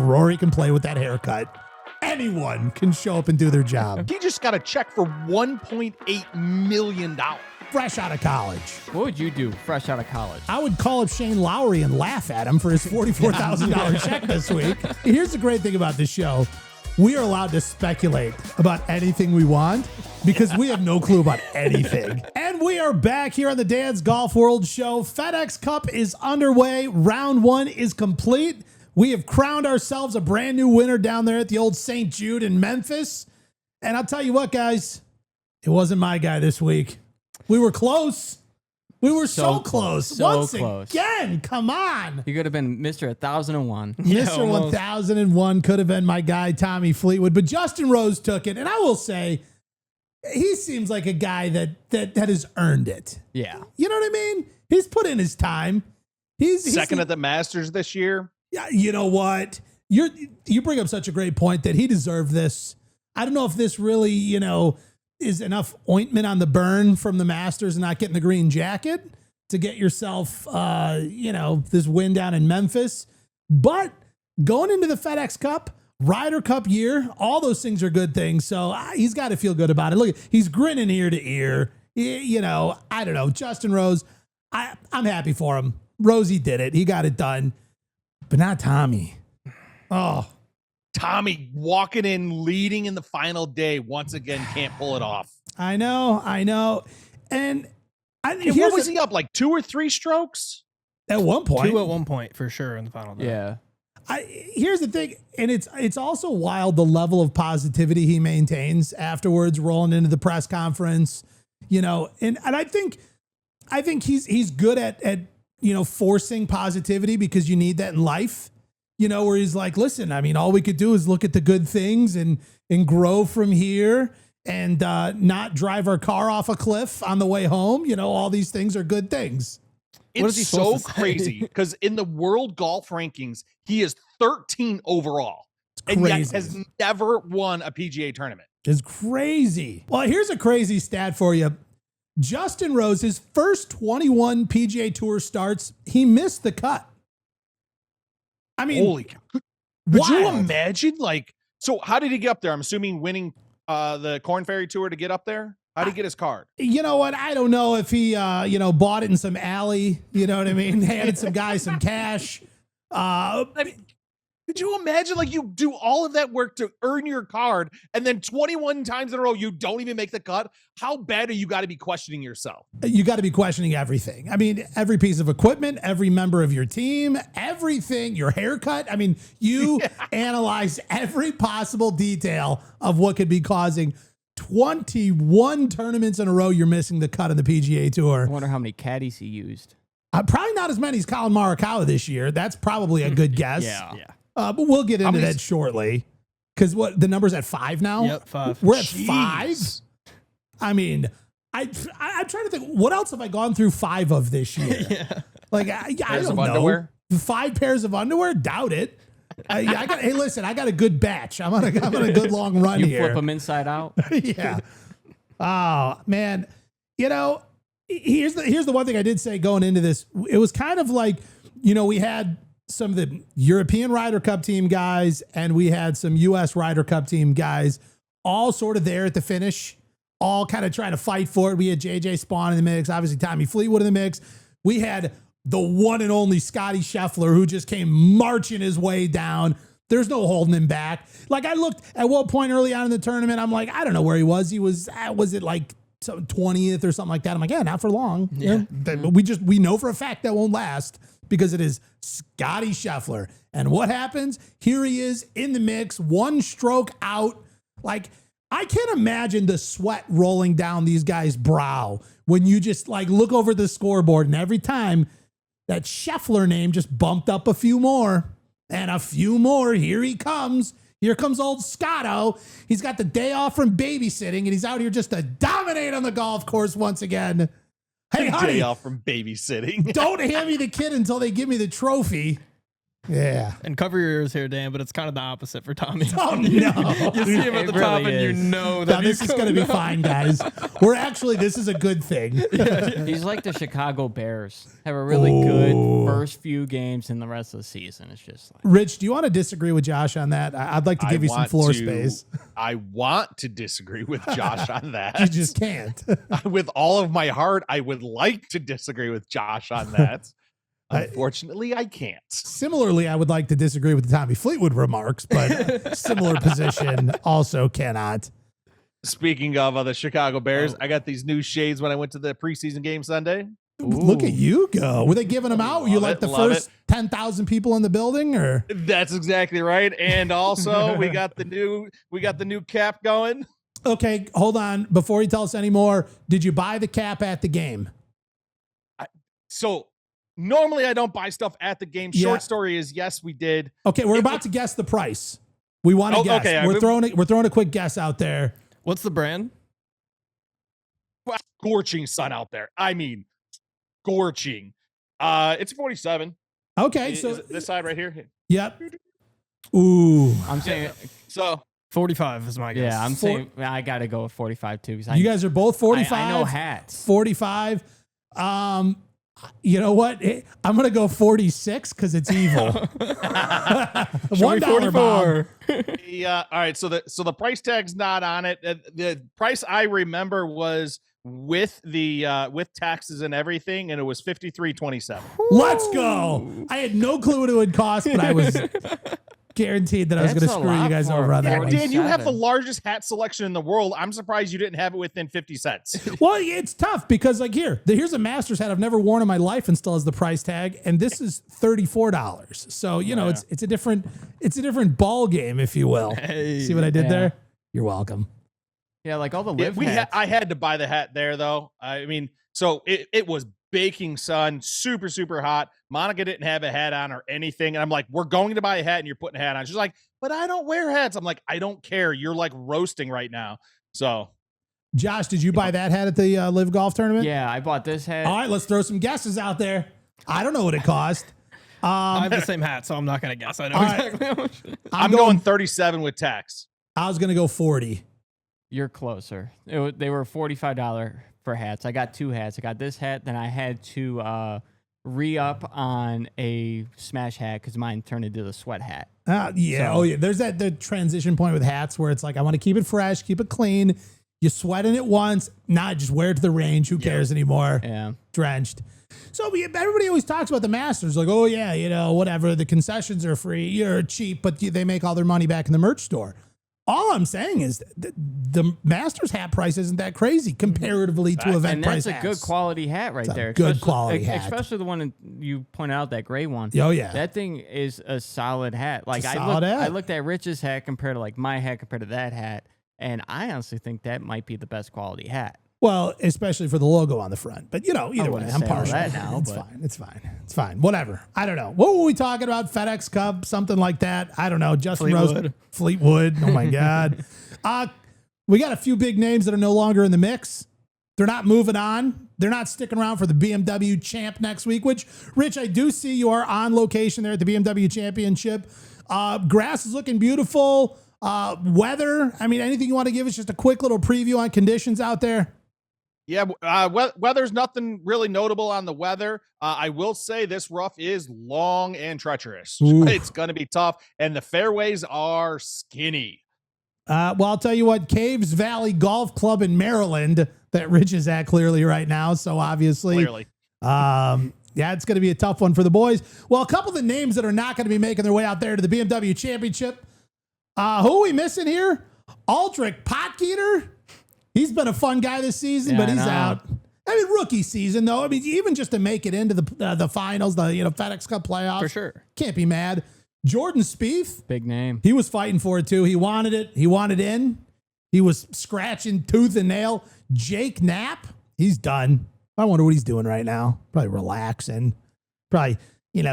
Rory can play with that haircut, anyone can show up and do their job. He just got a check for $1.8 million. Fresh out of college. What would you do fresh out of college? I would call up Shane Lowry and laugh at him for his $44,000 check this week. Here's the great thing about this show. We are allowed to speculate about anything we want because we have no clue about anything. And we are back here on the Dan's Golf World Show. FedEx Cup is underway. Round 1 is complete. We have crowned ourselves a brand new winner down there at the old St. Jude in Memphis. And I'll tell you what, guys, it wasn't my guy this week. We were close. We were so close. Once again, come on. He could have been Mr. 1001. Mr. 1001 could have been my guy, Tommy Fleetwood, but Justin Rose took it. And I will say, he seems like a guy that has earned it. Yeah. You know what I mean? He's put in his time. He's second at the Masters this year. Yeah. You know what? You bring up such a great point that he deserved this. I don't know if this really, is enough ointment on the burn from the Masters and not getting the green jacket to get yourself, this win down in Memphis. But going into the FedEx Cup, Ryder Cup year, all those things are good things. So he's got to feel good about it. Look, he's grinning ear to ear. I don't know. Justin Rose, I'm happy for him. Rosie did it. He got it done. But not Tommy. Oh, Tommy walking in, leading in the final day, once again, can't pull it off. I know. And what was he up, like 2 or 3 strokes? At one point. 2 at one point, for sure, in the final day. Yeah. Here's the thing, and it's also wild the level of positivity he maintains afterwards, rolling into the press conference, and I think he's good at forcing positivity because you need that in life. Where he's like, listen, I mean, all we could do is look at the good things and grow from here and not drive our car off a cliff on the way home. All these things are good things. It's so crazy because in the world golf rankings, he is 13 overall and yet has never won a PGA tournament. It's crazy. Well, here's a crazy stat for you. Justin Rose, his first 21 PGA Tour starts, he missed the cut. I mean, holy cow. Could you imagine? So how did he get up there? I'm assuming winning the Korn Ferry Tour to get up there. How did he get his card? You know what? I don't know if he, bought it in some alley. You know what I mean? Handed some guys some cash. Could you imagine you do all of that work to earn your card and then 21 times in a row you don't even make the cut? How bad are you got to be questioning yourself? You got to be questioning everything. I mean, every piece of equipment, every member of your team, everything, your haircut. I mean, you analyze every possible detail of what could be causing 21 tournaments in a row you're missing the cut on the PGA Tour. I wonder how many caddies he used. Probably not as many as Colin Morikawa this year. That's probably a good guess. Yeah. But we'll get into that shortly. Because the number's at 5 now? Yep, 5. We're at 5? I mean, I'm trying to think, what else have I gone through 5 of this year? I don't know. Underwear? 5 pairs of underwear? Doubt it. Hey, listen, I got a good batch. I'm on a good long run you here. You flip them inside out? Yeah. Oh, man. Here's the one thing I did say going into this. It was kind of like, we had some of the European Ryder Cup team guys and we had some U.S. Ryder Cup team guys all sort of there at the finish, all kind of trying to fight for it. We had JJ Spawn in the mix, obviously Tommy Fleetwood in the mix. We had the one and only Scottie Scheffler who just came marching his way down. There's no holding him back. I looked at one point early on in the tournament. I'm like, I don't know where he was. He was it like 20th or something like that? I'm like, yeah, not for long. Yeah. We know for a fact that won't last because it is Scottie Scheffler. And what happens? Here he is in the mix, 1 stroke out. I can't imagine the sweat rolling down these guys' brow when you just look over the scoreboard and every time that Scheffler name just bumped up a few more and a few more. Here he comes. Here comes old Scotto. He's got the day off from babysitting and he's out here just to dominate on the golf course once again. Hey, honey, day off from babysitting. Don't hand me the kid until they give me the trophy. Yeah. And cover your ears here, Dan, but it's kind of the opposite for Tommy. Oh, no. You see him at the It top really and you is. know that Now, this is going to be fine, guys. This is a good thing. He's like the Chicago Bears. Have a really good first few games, and the rest of the season it's just like. Rich, do you want to disagree with Josh on that? I'd like to give you some floor space. I want to disagree with Josh on that. You just can't. With all of my heart, I would like to disagree with Josh on that. Unfortunately, I can't. Similarly, I would like to disagree with the Tommy Fleetwood remarks, but similar position also cannot. Speaking of the Chicago Bears, I got these new shades when I went to the preseason game Sunday. Look at you go. Were they giving them out? Were you like the love first 10,000 people in the building, or? That's exactly right. And also, we got the new cap going. Okay, hold on. Before you tell us any more, did you buy the cap at the game? So normally I don't buy stuff at the game. Short story is yes, we did. Okay, we're about to guess the price. We want to guess. Okay, we're throwing a quick guess out there. What's the brand? Scorching sun out there. I mean, scorching. It's 47. Okay, Is so this side right here. yep. Ooh, I'm saying, So 45 is my guess. yeah, I'm saying I got to go with 45 too. you guys are both 45. I know hats. 45. You know what? I'm gonna go 46 because it's evil. $1 bomb. yeah. All right. So the price tag's not on it. The price I remember was with with taxes and everything, and it was $53.27. Let's go. I had no clue what it would cost, but I was guaranteed that I was going to That's a screw you lot guys for over on that one. Dan, you have the 47. largest hat selection in the world. I'm surprised you didn't have it within 50 cents. Well, it's tough because like here's a Masters hat I've never worn in my life and still has the price tag, and this is $34. So you know it's a different ball game, if you will. Hey. See what I did Yeah. there? You're welcome. Yeah, like all the Yeah, live hats. I had to buy the hat there though. I mean, so it was baking sun, super, super hot. Monica didn't have a hat on or anything. And I'm like, we're going to buy a hat and you're putting a hat on. She's like, but I don't wear hats. I'm like, I don't care. You're like roasting right now. So Josh, did you buy that hat at the LIV Golf tournament? Yeah, I bought this hat. All right, let's throw some guesses out there. I don't know what it cost. I have the same hat, so I'm not going to guess. I know All right. exactly how much. I'm going 37 with tax. I was going to go 40. You're closer. They were $45 for hats. I got two hats. I got this hat, then I had to re-up on a smash hat because mine turned into the sweat hat. Yeah. So- Oh, yeah. There's the transition point with hats where it's like, I want to keep it fresh, keep it clean. You sweat in it once, not just wear it to the range. Who cares anymore? Yeah. Drenched. So everybody always talks about the Masters, like, oh yeah, you know, whatever. The concessions are free, you're cheap, but they make all their money back in the merch store. All I'm saying is the Masters hat price isn't that crazy comparatively to event And price that's a hats. good quality hat right It's a there. good Especially- quality hat. Especially the one you pointed out, that gray one. Oh yeah. That thing is a solid hat. Like a solid hat. I looked at Rich's hat compared to like my hat compared to that hat, and I honestly think that might be the best quality hat. Well, especially for the logo on the front. But, you know, either way, wouldn't I'm say all partial. that now, It's but- fine. It's fine. It's fine. Whatever. I don't know. What were we talking about? FedEx Cup, something like that. I don't know. Justin Rose. Fleetwood. Oh, my God. We got a few big names that are no longer in the mix. They're not moving on. They're not sticking around for the BMW Champ next week, which, Rich, I do see you are on location there at the BMW Championship. Grass is looking beautiful. Weather. I mean, anything you want to give us? Just a quick little preview on conditions out there. Yeah, weather's nothing really notable on the weather. I will say this rough is long and treacherous. Ooh. It's going to be tough, and the fairways are skinny. Well, I'll tell you what, Caves Valley Golf Club in Maryland that Rich is at clearly right now. So obviously, Clearly. yeah, it's going to be a tough one for the boys. Well, a couple of the names that are not going to be making their way out there to the BMW Championship. Who are we missing here? Aldrich Potgieter. He's been a fun guy this season, Yeah, but he's I know. out. I mean, rookie season though. I mean, even just to make it into the finals, the FedEx Cup playoffs, For sure. can't be mad. Jordan Spieth. Big name. He was fighting for it too. He wanted it. He wanted in. He was scratching tooth and nail. Jake Knapp, he's done. I wonder what he's doing right now. Probably relaxing. Probably,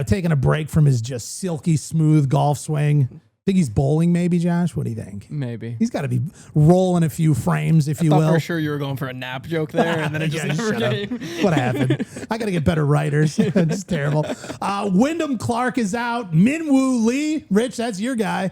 taking a break from his just silky smooth golf swing. Think he's bowling maybe, Josh? What do you think? Maybe. He's got to be rolling a few frames, if you I will. thought for sure you were going for a nap joke there, and then it just Yeah, never shut up. came. What happened? I got to get better writers. It's terrible. Wyndham Clark is out. Minwoo Lee. Rich, that's your guy.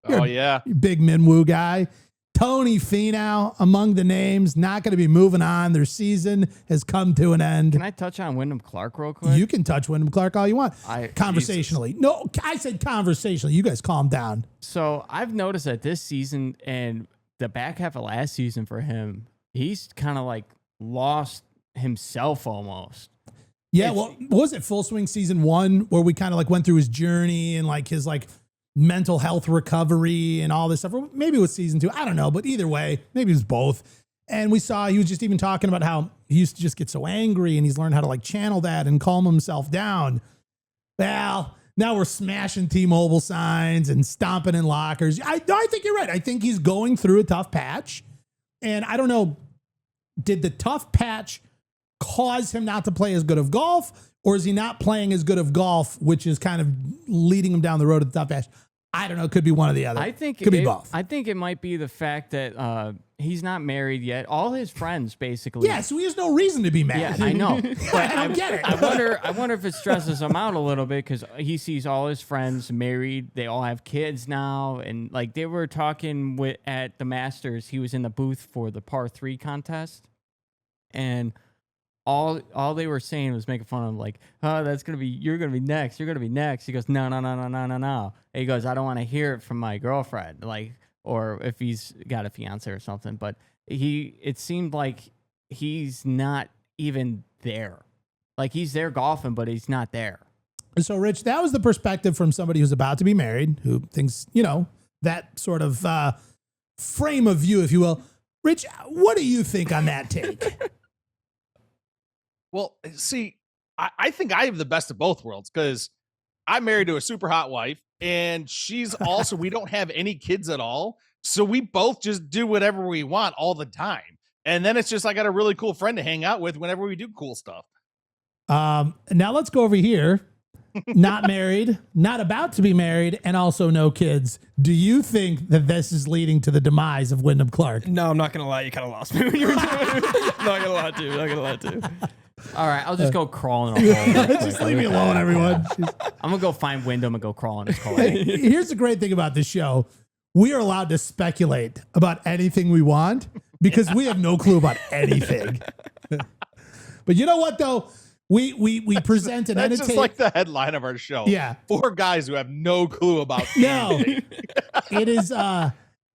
Oh, yeah. Big Minwoo guy. Tony Finau among the names. Not going to be moving on. Their season has come to an end. Can I touch on Wyndham Clark real quick? You can touch Wyndham Clark all you want. Conversationally. Jesus. No, I said conversationally. You guys calm down. So I've noticed that this season and the back half of last season for him, he's kind of like lost himself almost. Yeah, well, what was it, Full Swing season 1, where we kind of like went through his journey and like his like mental health recovery and all this stuff. Or maybe it was season 2. I don't know. But either way, maybe it was both. And we saw he was just even talking about how he used to just get so angry and he's learned how to like channel that and calm himself down. Well, now we're smashing T-Mobile signs and stomping in lockers. I think you're right. I think he's going through a tough patch. And I don't know, did the tough patch cause him not to play as good of golf? Or is he not playing as good of golf, which is kind of leading him down the road to the tough patch? I don't know. It could be one or the other. I think could be both. I think it might be the fact that he's not married yet. All his friends basically. Yeah, so he has no reason to be mad. Yeah, I know. But I don't get it. I wonder if it stresses him out a little bit because he sees all his friends married. They all have kids now, and like they were talking at the Masters. He was in the booth for the par 3 contest, and all they were saying was making fun of him, like, oh, you're gonna be next. You're gonna be next. He goes, no. And he goes, I don't want to hear it from my girlfriend, like, or if he's got a fiance or something. But it seemed like he's not even there. Like he's there golfing, but he's not there. So, Rich, that was the perspective from somebody who's about to be married, who thinks, that sort of frame of view, if you will. Rich, what do you think on that take? Well, see, I think I have the best of both worlds because I'm married to a super hot wife and she's also, we don't have any kids at all. So we both just do whatever we want all the time. And then it's just, I got a really cool friend to hang out with whenever we do cool stuff. Now let's go over here. Not married, not about to be married, and also no kids. Do you think that this is leading to the demise of Wyndham Clark? No, I'm not gonna lie. You kind of lost me when you were doing it. Not gonna lie to. All right, I'll just go crawl in a hole. Just leave me alone, everyone. I'm gonna go find Wyndham and go crawl in his hole. Here's the great thing about this show. We are allowed to speculate about anything we want because we have no clue about anything. But you know what, though? We present an That's just like the headline of our show. Yeah. 4 guys who have no clue about No. anything. It is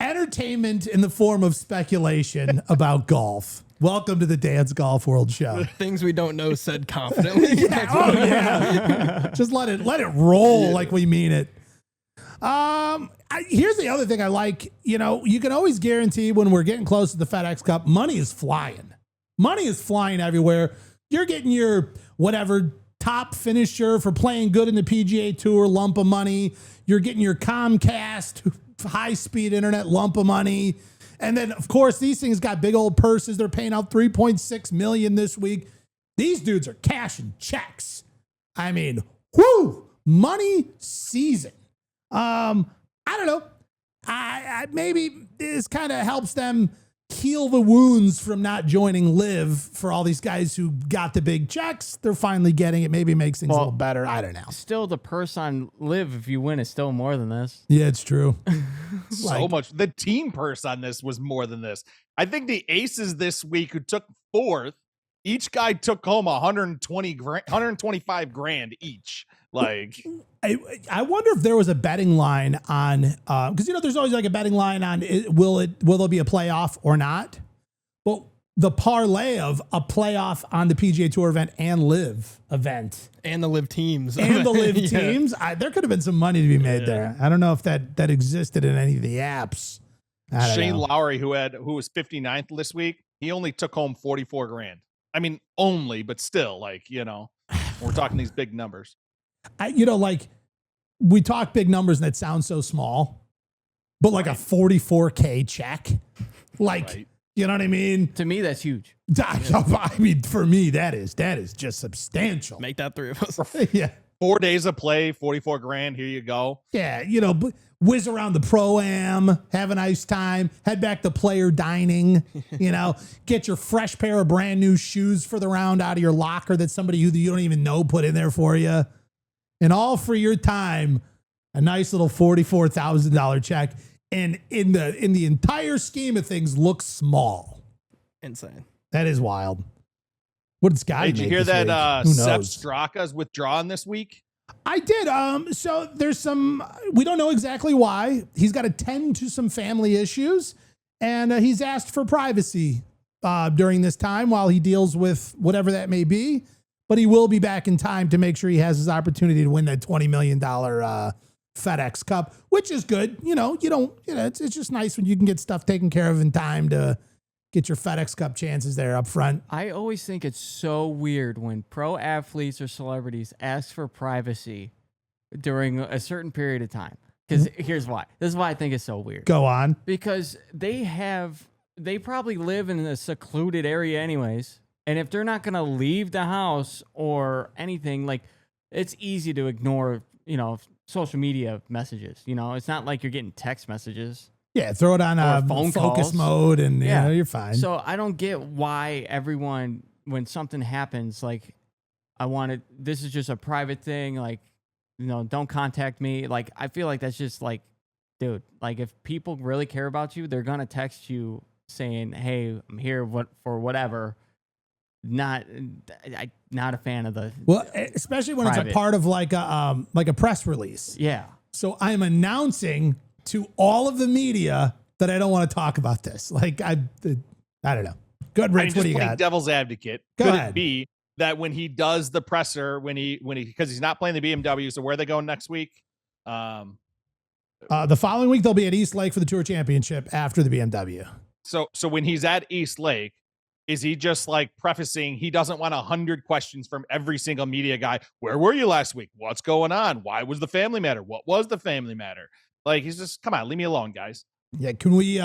entertainment in the form of speculation about golf. Welcome to the Dance Golf World Show. Things we don't know said confidently. Just let it roll like we mean it. Here's the other thing I like. You can always guarantee when we're getting close to the FedEx Cup, money is flying. Money is flying everywhere. You're getting your whatever top finisher for playing good in the PGA Tour lump of money. You're getting your Comcast high-speed internet lump of money. And then, of course, these things got big old purses. They're paying out $3.6 million this week. These dudes are cashing checks. I mean, whoo, money season. I don't know. I maybe this kind of helps them heal the wounds from not joining LIV for all these guys who got the big checks. They're finally getting it. Maybe it makes things a little better. I don't know. Still, the purse on LIV, if you win, is still more than this. Yeah, it's true. So much. The team purse on this was more than this. I think the aces this week who took 4th, each guy took home 125 grand each. Like, I wonder if there was a betting line on, because there's always like a betting line on will there be a playoff or not? But the parlay of a playoff on the PGA Tour event and LIV event And the LIV teams. and the LIV Yeah. teams, there could have been some money to be made there. I don't know if that existed in any of the apps. I don't Shane know. Lowry, who was 59th this week, he only took home 44 grand. I mean, only, but still, like, we're talking these big numbers. Like we talk big numbers and it sounds so small, but like a 44K check, like, Right. you know what I mean? To me, that's huge. I mean, for me, that is just substantial. Make that 3 of us. Yeah. 4 days of play, 44 grand. Here you go. Yeah, whiz around the Pro-Am, have a nice time, head back to player dining, get your fresh pair of brand new shoes for the round out of your locker that somebody who you don't even know put in there for you. And all for your time, a nice little $44,000 check. And in the entire scheme of things, looks small. Insane. That is wild. What did Scottie Did you make hear this that week? Sepp Straka's withdrawing this week? I did. So there's we don't know exactly why. He's got to tend to some family issues, and he's asked for privacy during this time while he deals with whatever that may be. But he will be back in time to make sure he has his opportunity to win that $20 million FedEx Cup, which is good. It's just nice when you can get stuff taken care of in time to get your FedEx Cup chances there up front. I always think it's so weird when pro athletes or celebrities ask for privacy during a certain period of time. Because here's why. This is why I think it's so weird. Go on. Because they probably live in a secluded area anyways. And if they're not going to leave the house or anything, like, it's easy to ignore, social media messages. It's not like you're getting text messages. Yeah, throw it on phone focus calls. mode and you're fine. So I don't get why everyone, when something happens, like, this is just a private thing, like, don't contact me. Like, I feel like that's just like, dude, like, if people really care about you, they're going to text you saying, hey, I'm here for whatever. Not a fan of the especially when private. it's a part of like a press release. Yeah. So I'm announcing to all of the media that I don't want to talk about this. Like I don't know. Good, Rich. What do you got? Devil's advocate. Go Could ahead. it be that when he does the presser, because he's not playing the BMW, so where are they going next week? The following week they'll be at East Lake for the Tour Championship after the BMW. So when he's at East Lake, is he just like prefacing he doesn't want 100 questions from every single media guy? Where were you last week? What's going on? Why was the family matter? What was the family matter? Like, he's just, come on, leave me alone, guys. Yeah, can we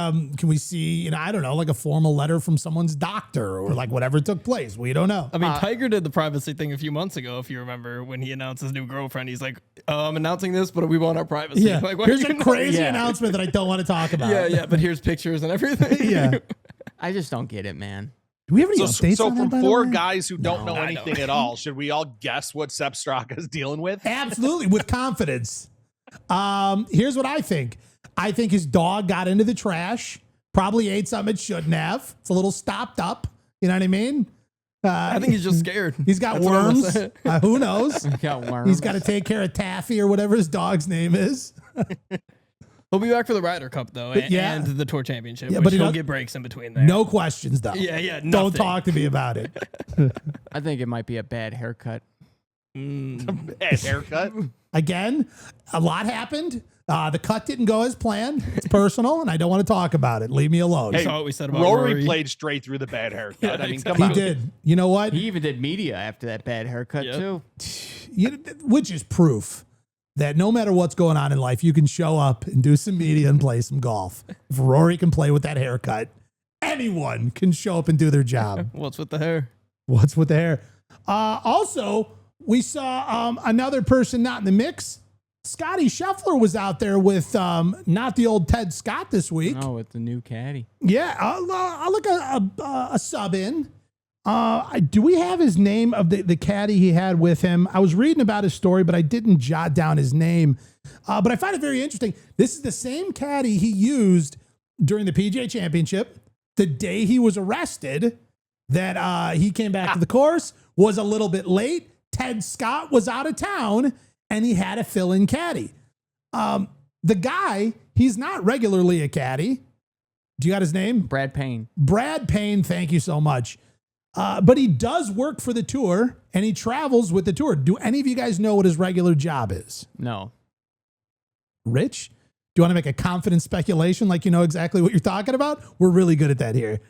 see, I don't know, like a formal letter from someone's doctor or like whatever took place? We don't know. I mean, Tiger did the privacy thing a few months ago, if you remember, when he announced his new girlfriend. He's like, I'm announcing this, but we want our privacy. Yeah, Like, here's a crazy announcement that I don't want to talk about. Yeah, but here's pictures and everything. Yeah. I just don't get it, man. Do we have any updates So on that, from by the four way? guys who don't know I anything don't. at all, should we all guess what Sepp Straka is dealing with? Absolutely, with confidence. Here's what I think. I think his dog got into the trash, probably ate something it shouldn't have. It's a little stopped up. You know what I mean? I think he's just scared. He's got That's what I'm worms. saying. Who knows? Got worms. He's got to take care of Taffy or whatever his dog's name is. He'll be back for the Ryder Cup, though, yeah. and the Tour Championship, Yeah, which but he he'll does- get breaks in between there. No questions, though. Yeah, Don't nothing. talk to me about it. I think it might be a bad haircut. Bad haircut. Again, a lot happened. The cut didn't go as planned. It's personal, and I don't want to talk about it. Leave me alone. Hey, saw what we said about Rory Rory. played straight through the bad haircut. Yeah, I mean, exactly. come He on. did. You know what? He even did media after that bad haircut, Yep. too. Which is proof that no matter what's going on in life, you can show up and do some media and play some golf. If Rory can play with that haircut, anyone can show up and do their job. What's with the hair? What's with the hair? Also, we saw another person not in the mix. Scottie Scheffler was out there with not the old Ted Scott this week. No, with the new caddy. Yeah, I'll look a sub in. Do we have his name of the caddy he had with him? I was reading about his story, but I didn't jot down his name. But I find it very interesting. This is the same caddy he used during the PGA Championship. The day he was arrested, that he came back to the course, was a little bit late. Ted Scott was out of town, and he had a fill-in caddy. The guy, he's not regularly a caddy. Do you got his name? Brad Payne. Brad Payne, thank you so much. But he does work for the tour, and he travels with the tour. Do any of you guys know what his regular job is? No. Rich? Do you want to make a confident speculation like you know exactly what you're talking about? We're really good at that here.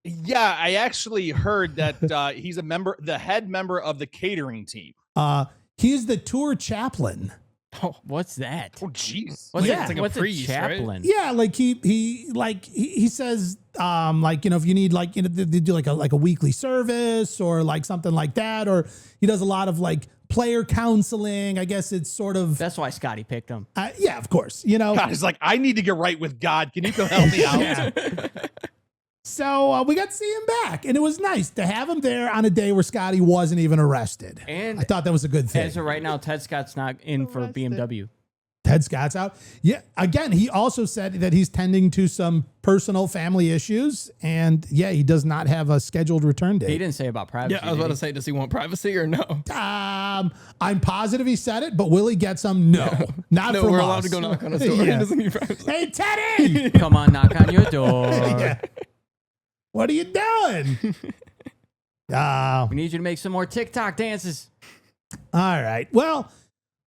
Yeah, I actually heard that he's the head member of the catering team. He's the tour chaplain. Oh, What's that? Oh, jeez. What's Yeah. it? It's like a What's priest, a right? chaplain? Yeah, like he says, like, you know, if you need, like, you know, they do like a weekly service or like something like that, or he does a lot of like player counseling. I guess it's sort of That's why Scottie picked him. yeah, of course, you know. God, it's like, I need to get right with God. Can you go help me out? Yeah. So we got to see him back, and it was nice to have him there on a day where Scottie wasn't even arrested. And I thought that was a good thing. as of right now, Ted Scott's not in for BMW. Ted Scott's out. Yeah. Again, he also said that he's tending to some personal family issues, and yeah, he does not have a scheduled return He date. didn't say about privacy. Yeah, I was about to say, does he want privacy or no? I'm positive he said it, but will he get some? No, not No, from we're us. allowed to go knock on his door. He Yeah. doesn't need privacy. Hey, Teddy, Come on, knock on your door. Yeah. What are you doing? We need you to make some more TikTok dances. All right. Well,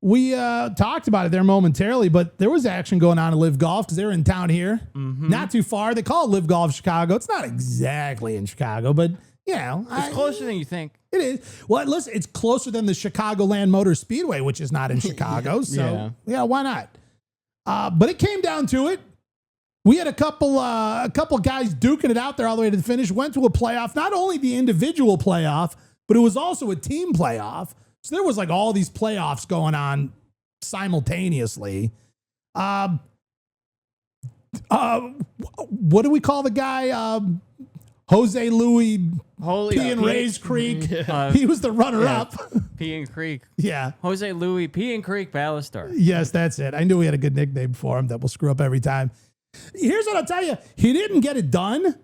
we talked about it there momentarily, but there was action going on at LIV Golf because they're in town here, not too far. They call it LIV Golf Chicago. It's not exactly in Chicago, but you know, It's closer than you think. It is. Well, listen, it's closer than the Chicagoland Motor Speedway, which is not in Chicago. So yeah, why not? But it came down to it. We had a couple guys duking it out there all the way to the finish. Went to a playoff, not only the individual playoff, but it was also a team playoff. So there was like all these playoffs going on simultaneously. What do we call the guy? Jose Louis P and Ray's Creek. He was the runner-up. P and Creek. Yeah. Jose Louis P and Creek Ballister. Yes, that's it. I knew we had a good nickname for him that we'll screw up every time. Here's what I'll tell you. He didn't get it done,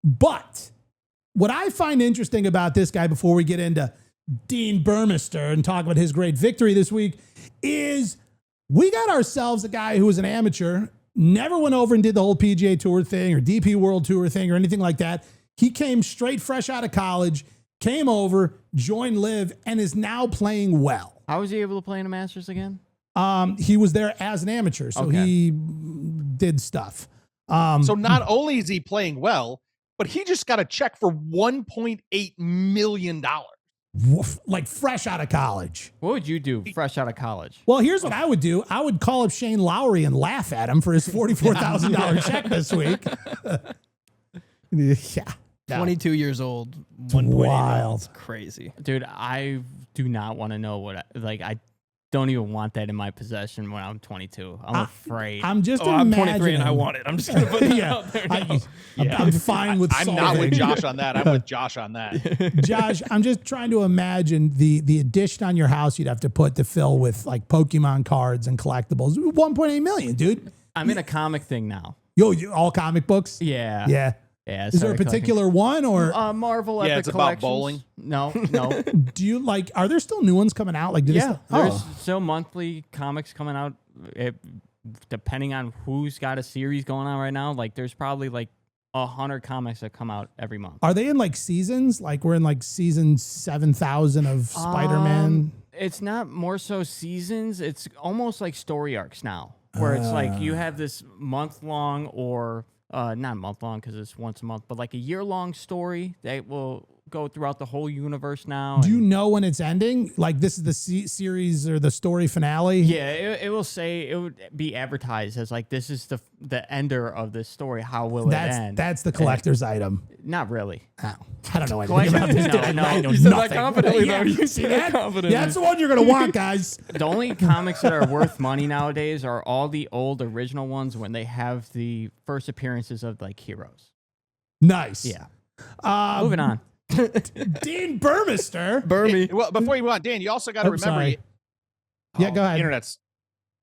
but what I find interesting about this guy before we get into Dean Burmester and talk about his great victory this week is we got ourselves a guy who was an amateur, never went over and did the whole PGA Tour thing or DP World Tour thing or anything like that. He came straight fresh out of college, came over, joined LIV, and is now playing well. How was he able to play in the Masters again? He was there as an amateur, so he did stuff. So not only is he playing well, but he just got a check for $1.8 million. Like fresh out of college. What would you do fresh out of college? Well, here's what I would do. I would call up Shane Lowry and laugh at him for his $44,000 check this week. Yeah. No. 22 years old. Wild. That's crazy. Dude, I do not want to know what I don't even want that in my possession when I'm 22. I'm afraid. I'm just I'm imagining. 23 and I want it. I'm just going to put that out there now. I'm fine with I'm not solving. with Josh on that. I'm with Josh on that. Josh, I'm just trying to imagine the addition on your house you'd have to put to fill with like Pokemon cards and collectibles. 1.8 million, dude. I'm in a comic thing now. You all comic books? Yeah. Yeah. Yeah. Is there a particular one or Marvel Yeah, Epic it's about Collections? bowling. No. do you like, are there still new ones coming out? Like, There's still monthly comics coming out. Depending on who's got a series going on right now, like there's probably like 100 comics that come out every month. Are they in like seasons? Like we're in like season 7,000 of Spider-Man? It's not more so seasons. It's almost like story arcs now, where it's like you have this month-long or not month-long because it's once a month, but like a year-long story that will go throughout the whole universe now. Do you know when it's ending? Like this is the series or the story finale? Yeah, it will say, it would be advertised as like, this is the ender of this story. How will it end? That's the collector's item. Not really. Oh, I don't know anything about this. No, dude. no. I know You said that nothing. confidently, Yeah, though. You see said that that? confidently. Yeah, that's the one you're going to want, guys. The only comics that are worth money nowadays are all the old original ones when they have the first appearances of like heroes. Nice. Yeah. Um, Moving on. Dean Burmester. Burmy. Well, before you move on, Dan, you also got to Oh, remember. sorry. Yeah, go ahead. Internet's.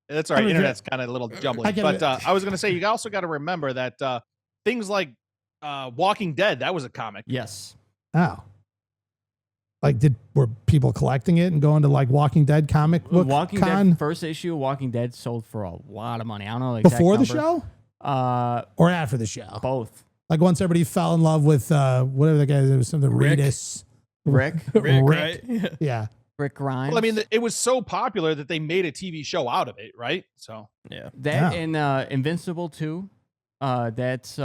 That's all right. I'm Internet's kind of a little jumbly. I get But it. I was going to say, you also got to remember that things like Walking Dead, that was a comic. Yes. Oh. Like, were people collecting it and going to like Walking Dead comic book Walking con Dead first issue of Walking Dead sold for a lot of money. I don't know the exact before the number. show or after the show? Both. Like once everybody fell in love with whatever the guy, it was something Rick. Reedus. Rick. Rick, Rick. right? Yeah. Rick Grimes. Well, I mean, it was so popular that they made a TV show out of it, right? So Yeah. that Yeah. and Invincible 2. That's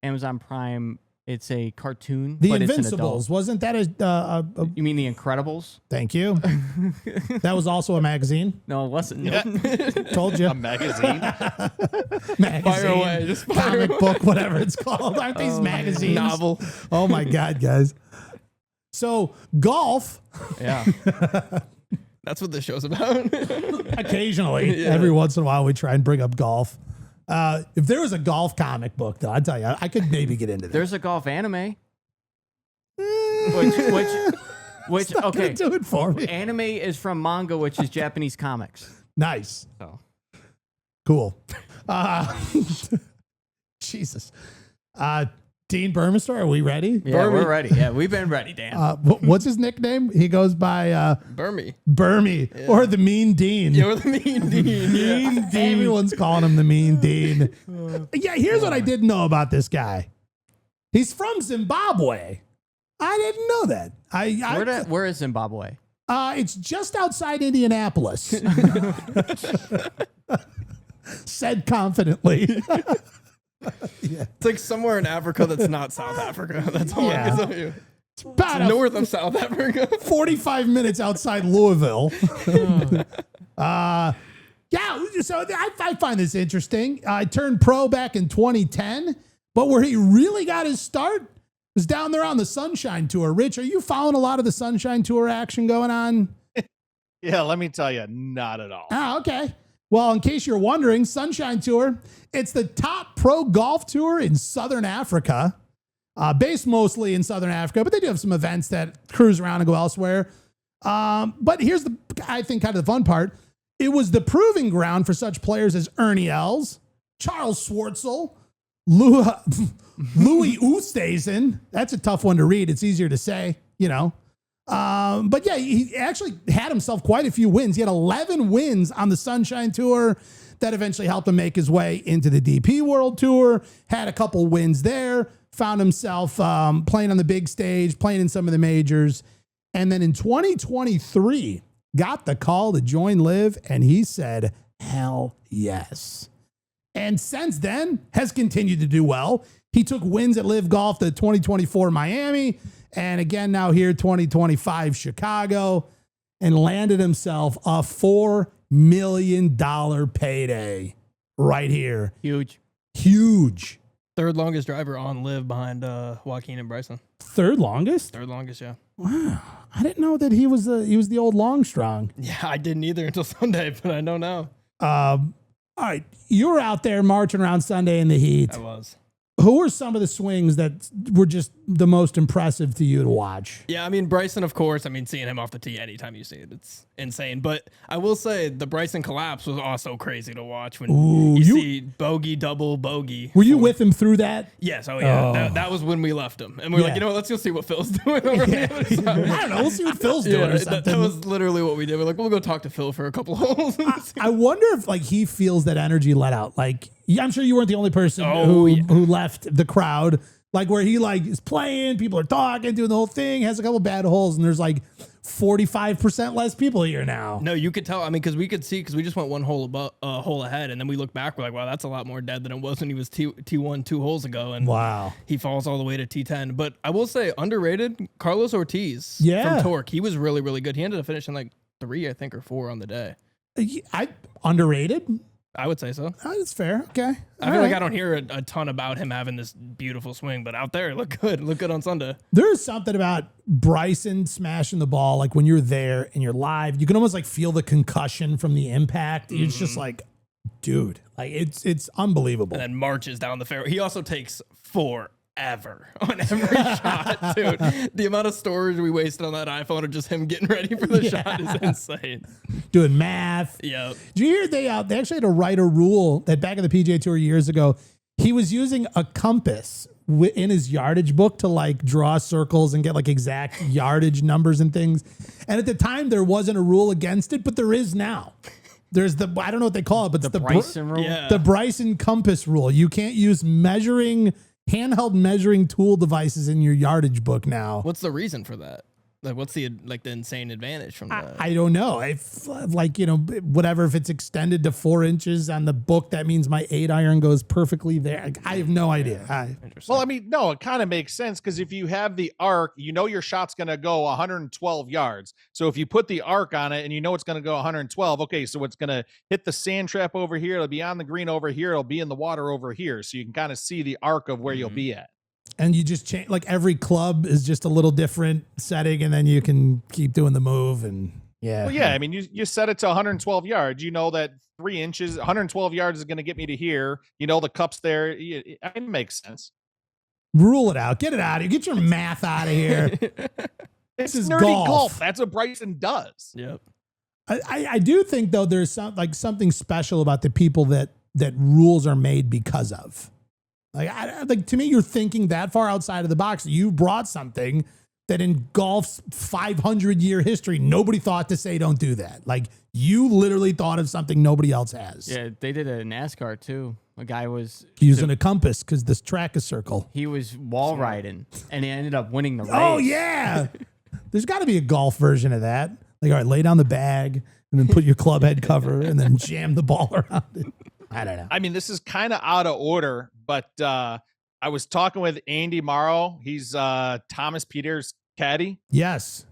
Amazon Prime It's a cartoon. The but Invincibles, wasn't that a You mean The Incredibles? Thank you. That was also a magazine. No, it wasn't. Yeah. Told you. A magazine. Magazine, Fire away, just fire comic away. book, whatever it's called. Aren't these magazines? Novel. Oh my God, guys. So golf, Yeah. That's what this show's about. occasionally, Yeah. every once in a while, we try and bring up golf. If there was a golf comic book, though, I'd tell you, I could maybe get into that. There's a golf anime. Which Not gonna okay. do it for me. Anime is from manga, which is Japanese comics. Nice. So Cool. Jesus. Dean Burmester, are we ready? yeah, Burmy. we're ready. Yeah, we've been ready, Dan. What's his nickname? He goes by Burmy. Burmy or the Mean Dean. You're the mean Dean. Yeah. Everyone's calling him the Mean Dean. Yeah, here's what I didn't know about this guy. He's from Zimbabwe. I didn't know that. Where is Zimbabwe? It's just outside Indianapolis. Said confidently. It's like somewhere in Africa that's not South Africa. That's all I can tell you. It's about a North of South Africa. 45 minutes outside Louisville. Yeah, so I find this interesting. I turned pro back in 2010, but where he really got his start was down there on the Sunshine Tour. Rich, are you following a lot of the Sunshine Tour action going on? Yeah, let me tell you, not at all. Oh, okay. Well, in case you're wondering, Sunshine Tour, it's the top pro golf tour in Southern Africa, based mostly in Southern Africa, but they do have some events that cruise around and go elsewhere. But here's I think kind of the fun part. It was the proving ground for such players as Ernie Els, Charles Schwartzel, Louis Oosthuizen. That's a tough one to read. It's easier to say, you know. But yeah, he actually had himself quite a few wins. He had 11 wins on the Sunshine Tour that eventually helped him make his way into the DP World Tour, had a couple wins there, found himself playing on the big stage, playing in some of the majors. And then in 2023, got the call to join LIV, and he said, hell yes. And since then, has continued to do well. He took wins at LIV Golf, the 2024 Miami, and again now here 2025 Chicago, and landed himself a $4 million payday right here. Huge. Third longest driver on LIV behind Joaquin and Bryson. Third longest? Third longest, yeah. Wow. I didn't know that he was the old Longstrong. Yeah, I didn't either until Sunday, but I know now. All right. You were out there marching around Sunday in the heat. I was. Who were some of the swings that were just the most impressive to you to watch? Yeah, I mean, Bryson, of course. I mean, seeing him off the tee anytime you see it, it's insane. But I will say the Bryson collapse was also crazy to watch when you see bogey, double, bogey. Were you with him through that? Yes. Oh, yeah. Oh. That was when we left him. And we're like, you know what? Let's go see what Phil's doing over Yeah. the other side. I don't know. We'll see what Phil's doing or something. That was literally what we did. We're like, we'll go talk to Phil for a couple holes. I wonder if like he feels that energy let out. Like, I'm sure you weren't the only person who left the crowd. Like where he like is playing, people are talking, doing the whole thing, has a couple bad holes, and there's like 45% less people here now. No, you could tell. I mean, because we could see, because we just went one hole hole ahead, and then we look back, we're like, wow, that's a lot more dead than it was when he was T1 2 holes ago, and Wow. he falls all the way to T10. But I will say, underrated, Carlos Ortiz Yeah. from Torque. He was really, really good. He ended up finishing like 3, I think, or 4 on the day. I underrated. I would say so. Oh, that's fair. Okay. I feel like I don't hear a ton about him having this beautiful swing, but out there, it looked good. Looked good on Sunday. There's something about Bryson smashing the ball. Like when you're there and you're live, you can almost like feel the concussion from the impact. It's just like, dude, like it's unbelievable. And then marches down the fairway. He also takes forever on every shot, dude. The amount of storage we wasted on that iPhone of just him getting ready for the shot is insane. Doing math. Yeah. Did you hear they actually had to write a rule that back in the PGA Tour years ago, he was using a compass in his yardage book to like draw circles and get like exact yardage numbers and things. And at the time there wasn't a rule against it, but there is now. There's I don't know what they call it, but it's the Bryson rule? Yeah. The Bryson compass rule. You can't use handheld measuring tool devices in your yardage book now. What's the reason for that? Like, what's the insane advantage from that? I don't know. If whatever, if it's extended to 4 inches on the book, that means my 8 iron goes perfectly there. I have no idea. Interesting. Well, I mean, no, it kind of makes sense because if you have the arc, your shot's going to go 112 yards. So if you put the arc on it and it's going to go 112, okay, so it's going to hit the sand trap over here. It'll be on the green over here. It'll be in the water over here. So you can kind of see the arc of where you'll be at. And you just change, like every club is just a little different setting, and then you can keep doing the move. And yeah. Well, yeah. I mean, you set it to 112 yards. You know that 3 inches, 112 yards is going to get me to here. The cup's there. It makes sense. Rule it out. Get it out of here. Get your math out of here. This is nerdy golf. That's what Bryson does. Yep. I do think, though, there's something special about the people that rules are made because of. Like to me, you're thinking that far outside of the box. You brought something that in golf's 500-year history, nobody thought to say don't do that. Like, you literally thought of something nobody else has. Yeah, they did it in NASCAR too. A guy was using a compass because this track is circle. He was wall riding, and he ended up winning the race. Oh, yeah. There's got to be a golf version of that. Like, all right, lay down the bag and then put your club head cover and then jam the ball around it. I don't know. I mean, this is kind of out of order, but I was talking with Andy Morrow. He's Thomas Pieters' caddy. Yes.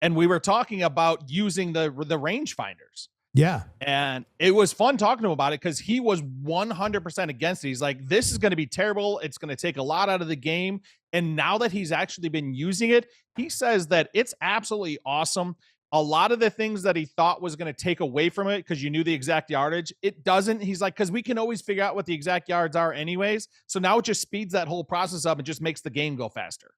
And we were talking about using the rangefinders. Yeah. And it was fun talking to him about it because he was 100% against it. He's like, this is going to be terrible. It's going to take a lot out of the game. And now that he's actually been using it, he says that it's absolutely awesome. A lot of the things that he thought was going to take away from it because you knew the exact yardage, it doesn't. He's like, because we can always figure out what the exact yards are anyways. So now it just speeds that whole process up and just makes the game go faster.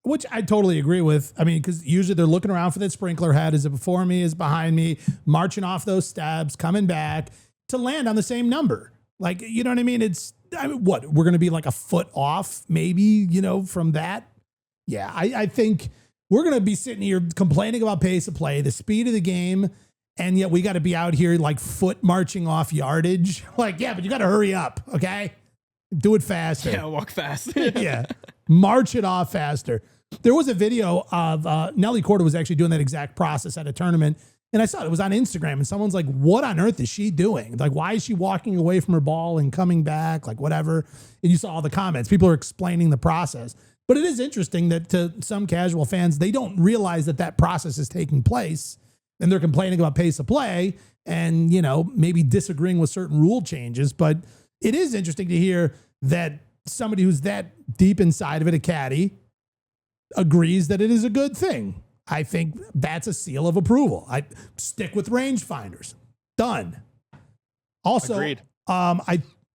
Which I totally agree with. I mean, because usually they're looking around for that sprinkler head. Is it before me? Is it behind me? Marching off those steps, coming back to land on the same number. Like, you know what I mean? What? We're going to be like a foot off maybe, from that? Yeah, I think we're going to be sitting here complaining about pace of play, the speed of the game, and yet we got to be out here like foot marching off yardage. Like, yeah, but you got to hurry up, okay? Do it faster. Yeah, walk fast. Yeah, march it off faster. There was a video of Nelly Korda was actually doing that exact process at a tournament, and I saw it was on Instagram, and someone's like, what on earth is she doing? Like, why is she walking away from her ball and coming back? Like, whatever. And you saw all the comments. People are explaining the process. But it is interesting that to some casual fans, they don't realize that process is taking place, and they're complaining about pace of play and, maybe disagreeing with certain rule changes. But it is interesting to hear that somebody who's that deep inside of it, a caddy, agrees that it is a good thing. I think that's a seal of approval. I stick with rangefinders. Done. Also, agreed.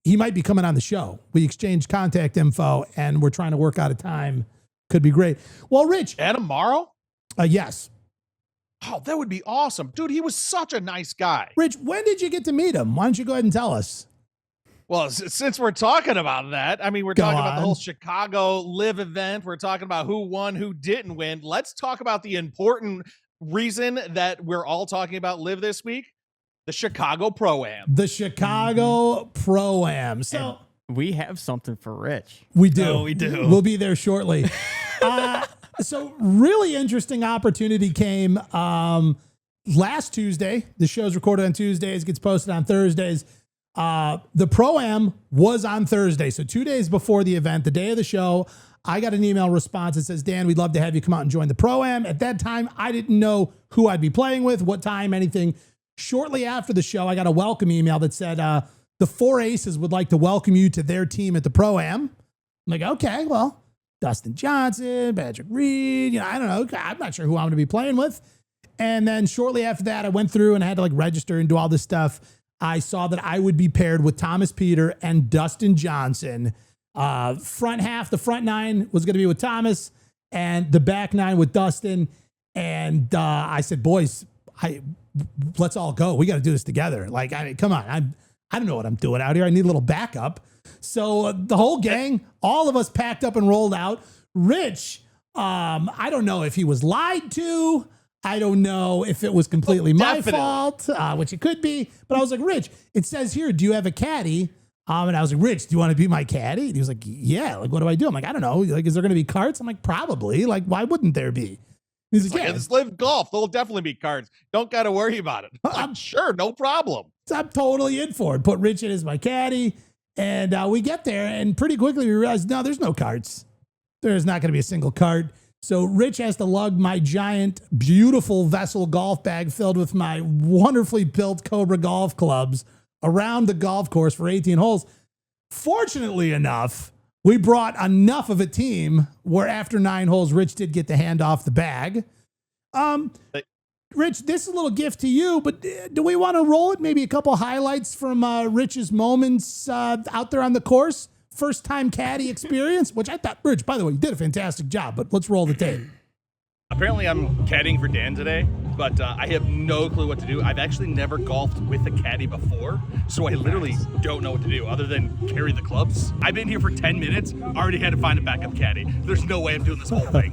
He might be coming on the show. We exchanged contact info, and we're trying to work out a time. Could be great. Well, Rich. Adam Morrow? Yes. Oh, that would be awesome. Dude, he was such a nice guy. Rich, when did you get to meet him? Why don't you go ahead and tell us? Well, since we're talking about that, I mean, we're talking about the whole Chicago LIV event. We're talking about who won, who didn't win. Let's talk about the important reason that we're all talking about LIV this week. The Chicago Pro-Am. The Chicago Pro-Am. So we have something for Rich. We do. Oh, we do. We'll be there shortly. So really interesting opportunity came last Tuesday. The show's recorded on Tuesdays, gets posted on Thursdays. The Pro-Am was on Thursday. So 2 days before the event, the day of the show, I got an email response that says, Dan, we'd love to have you come out and join the Pro-Am. At that time, I didn't know who I'd be playing with, what time, anything. Shortly after the show, I got a welcome email that said, the 4 Aces would like to welcome you to their team at the Pro-Am. I'm like, okay, well, Dustin Johnson, Patrick Reed, I don't know. I'm not sure who I'm going to be playing with. And then shortly after that, I went through and I had to register and do all this stuff. I saw that I would be paired with Thomas Pieters and Dustin Johnson. Front half, the front nine was going to be with Thomas and the back nine with Dustin. And I said, boys, let's all go. We got to do this together. Come on. I don't know what I'm doing out here. I need a little backup. So the whole gang, all of us packed up and rolled out. Rich, I don't know if he was lied to. I don't know if it was completely my fault, which it could be. But I was like, Rich, it says here, do you have a caddy? And I was like, Rich, do you want to be my caddy? And he was like, yeah. What do I do? I'm like, I don't know. Is there going to be carts? I'm like, probably. Why wouldn't there be? He's It's like, like, yeah, it's live golf. There'll definitely be cards. Don't got to worry about it. I'm sure, no problem. I'm totally in for it. Put Rich in as my caddy. And we get there, and pretty quickly we realize, no, there's no carts. There's not going to be a single cart. So Rich has to lug my giant, beautiful vessel golf bag filled with my wonderfully built Cobra golf clubs around the golf course for 18 holes. Fortunately enough, we brought enough of a team where after 9 holes, Rich did get to hand off the bag. Rich, this is a little gift to you, but do we want to roll it? Maybe a couple highlights from Rich's moments out there on the course? First time caddy experience, which I thought, Rich, by the way, you did a fantastic job, but let's roll the tape. Apparently I'm caddying for Dan today, but I have no clue what to do. I've actually never golfed with a caddy before, so I literally don't know what to do other than carry the clubs. I've been here for 10 minutes, already had to find a backup caddy. There's no way I'm doing this whole thing.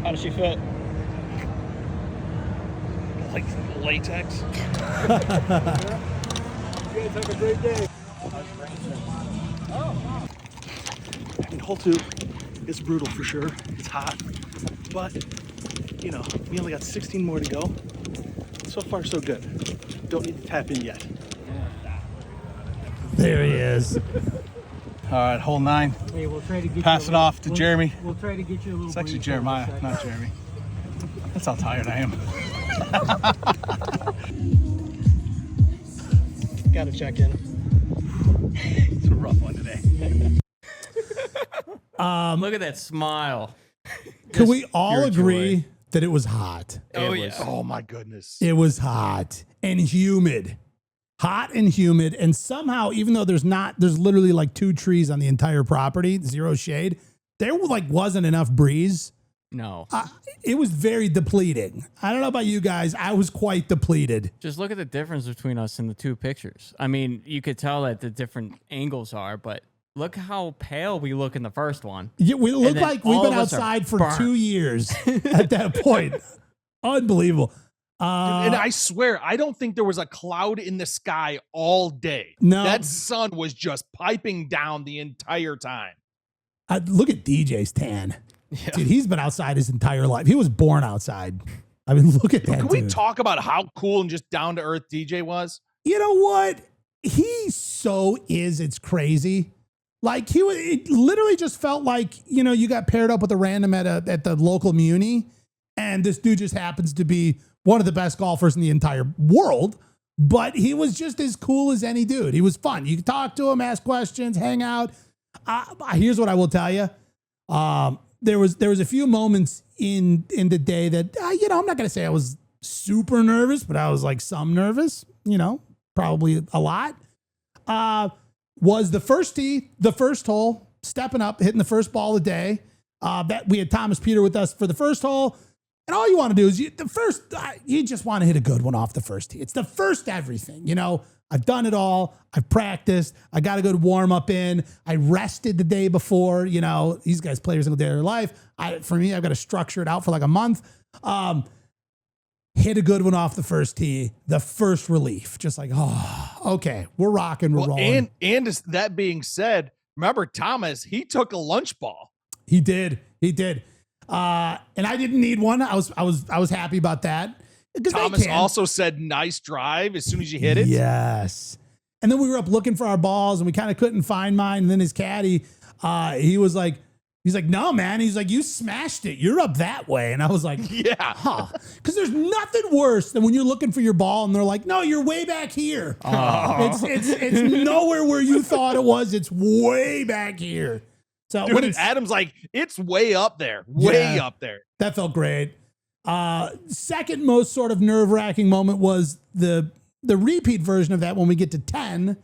How does she fit? Like latex. You guys have a great day. I mean, hole 2 is brutal for sure. It's hot, but you know, we only got 16 more to go. So far, so good. Don't need to tap in yet. There he is. All right, hole 9. Hey, we'll try to get Pass it off to Jeremy. We'll try to get you a little. It's actually breeze here in a Jeremiah, sec. not Jeremy. That's how tired I am. Gotta check in. It's a rough one today. Look at that smile. Can we all pure agree joy. that it was hot? Oh, It yeah. was- Oh my goodness. It was hot and humid. Hot and humid. And somehow, even though there's literally like 2 trees on the entire property, 0 shade, there like wasn't enough breeze. No. It was very depleting. I don't know about you guys. I was quite depleted. Just look at the difference between us in the 2 pictures. I mean, you could tell that the different angles are, but look how pale we look in the first one. Yeah, we look then like we've all been of us are outside for burnt. 2 years at that point. Unbelievable. And I swear, I don't think there was a cloud in the sky all day. No. That sun was just piping down the entire time. Look at DJ's tan. Yeah. Dude, he's been outside his entire life. He was born outside. I mean, look at that Can we dude. talk about how cool and just down to earth DJ was? You know what? He so is. It's crazy. Like it literally just felt like, you know, you got paired up with a random at the local muni, and this dude just happens to be one of the best golfers in the entire world. But he was just as cool as any dude. He was fun. You could talk to him, ask questions, hang out. Here's what I will tell you. There was a few moments in the day that, you know, I'm not going to say I was super nervous, but I was like some nervous, you know, probably a lot. Was the first tee, the first hole, stepping up, hitting the first ball of the day. That we had Thomas Peter with us for the first hole. And all you want to do is you just want to hit a good one off the first tee. It's the first everything, you know. I've done it all. I've practiced. I got a good warm up in. I rested the day before. You know, these guys play every single day of their life. For me, I've got to structure it out for like a month. Hit a good one off the first tee. The first relief, just like, oh, okay, we're rocking, we're rolling. And that being said, remember Thomas? He took a lunch ball. He did. And I didn't need one. I was happy about that. Thomas also said nice drive as soon as you hit it. Yes. And then we were up looking for our balls and we kind of couldn't find mine. And then his caddy, he's like, no, man. He's like, you smashed it. You're up that way. And I was like, Yeah. huh. Because there's nothing worse than when you're looking for your ball and they're like, no, you're way back here. It's nowhere where you thought it was. It's way back here. So Dude, Adam's like, it's way up there. Way up there. That felt great. Second most sort of nerve-wracking moment was the repeat version of that when we get to 10.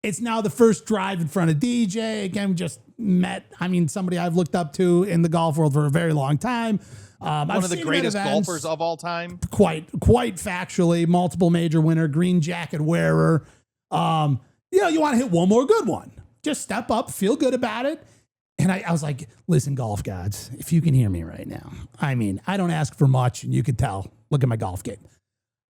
It's now the first drive in front of DJ. Again, we just met, somebody I've looked up to in the golf world for a very long time. One of the greatest golfers of all time. Quite factually, multiple major winner, green jacket wearer. You want to hit one more good one. Just step up, feel good about it. And I was like, listen, golf gods, if you can hear me right now, I don't ask for much, and you can tell. Look at my golf game.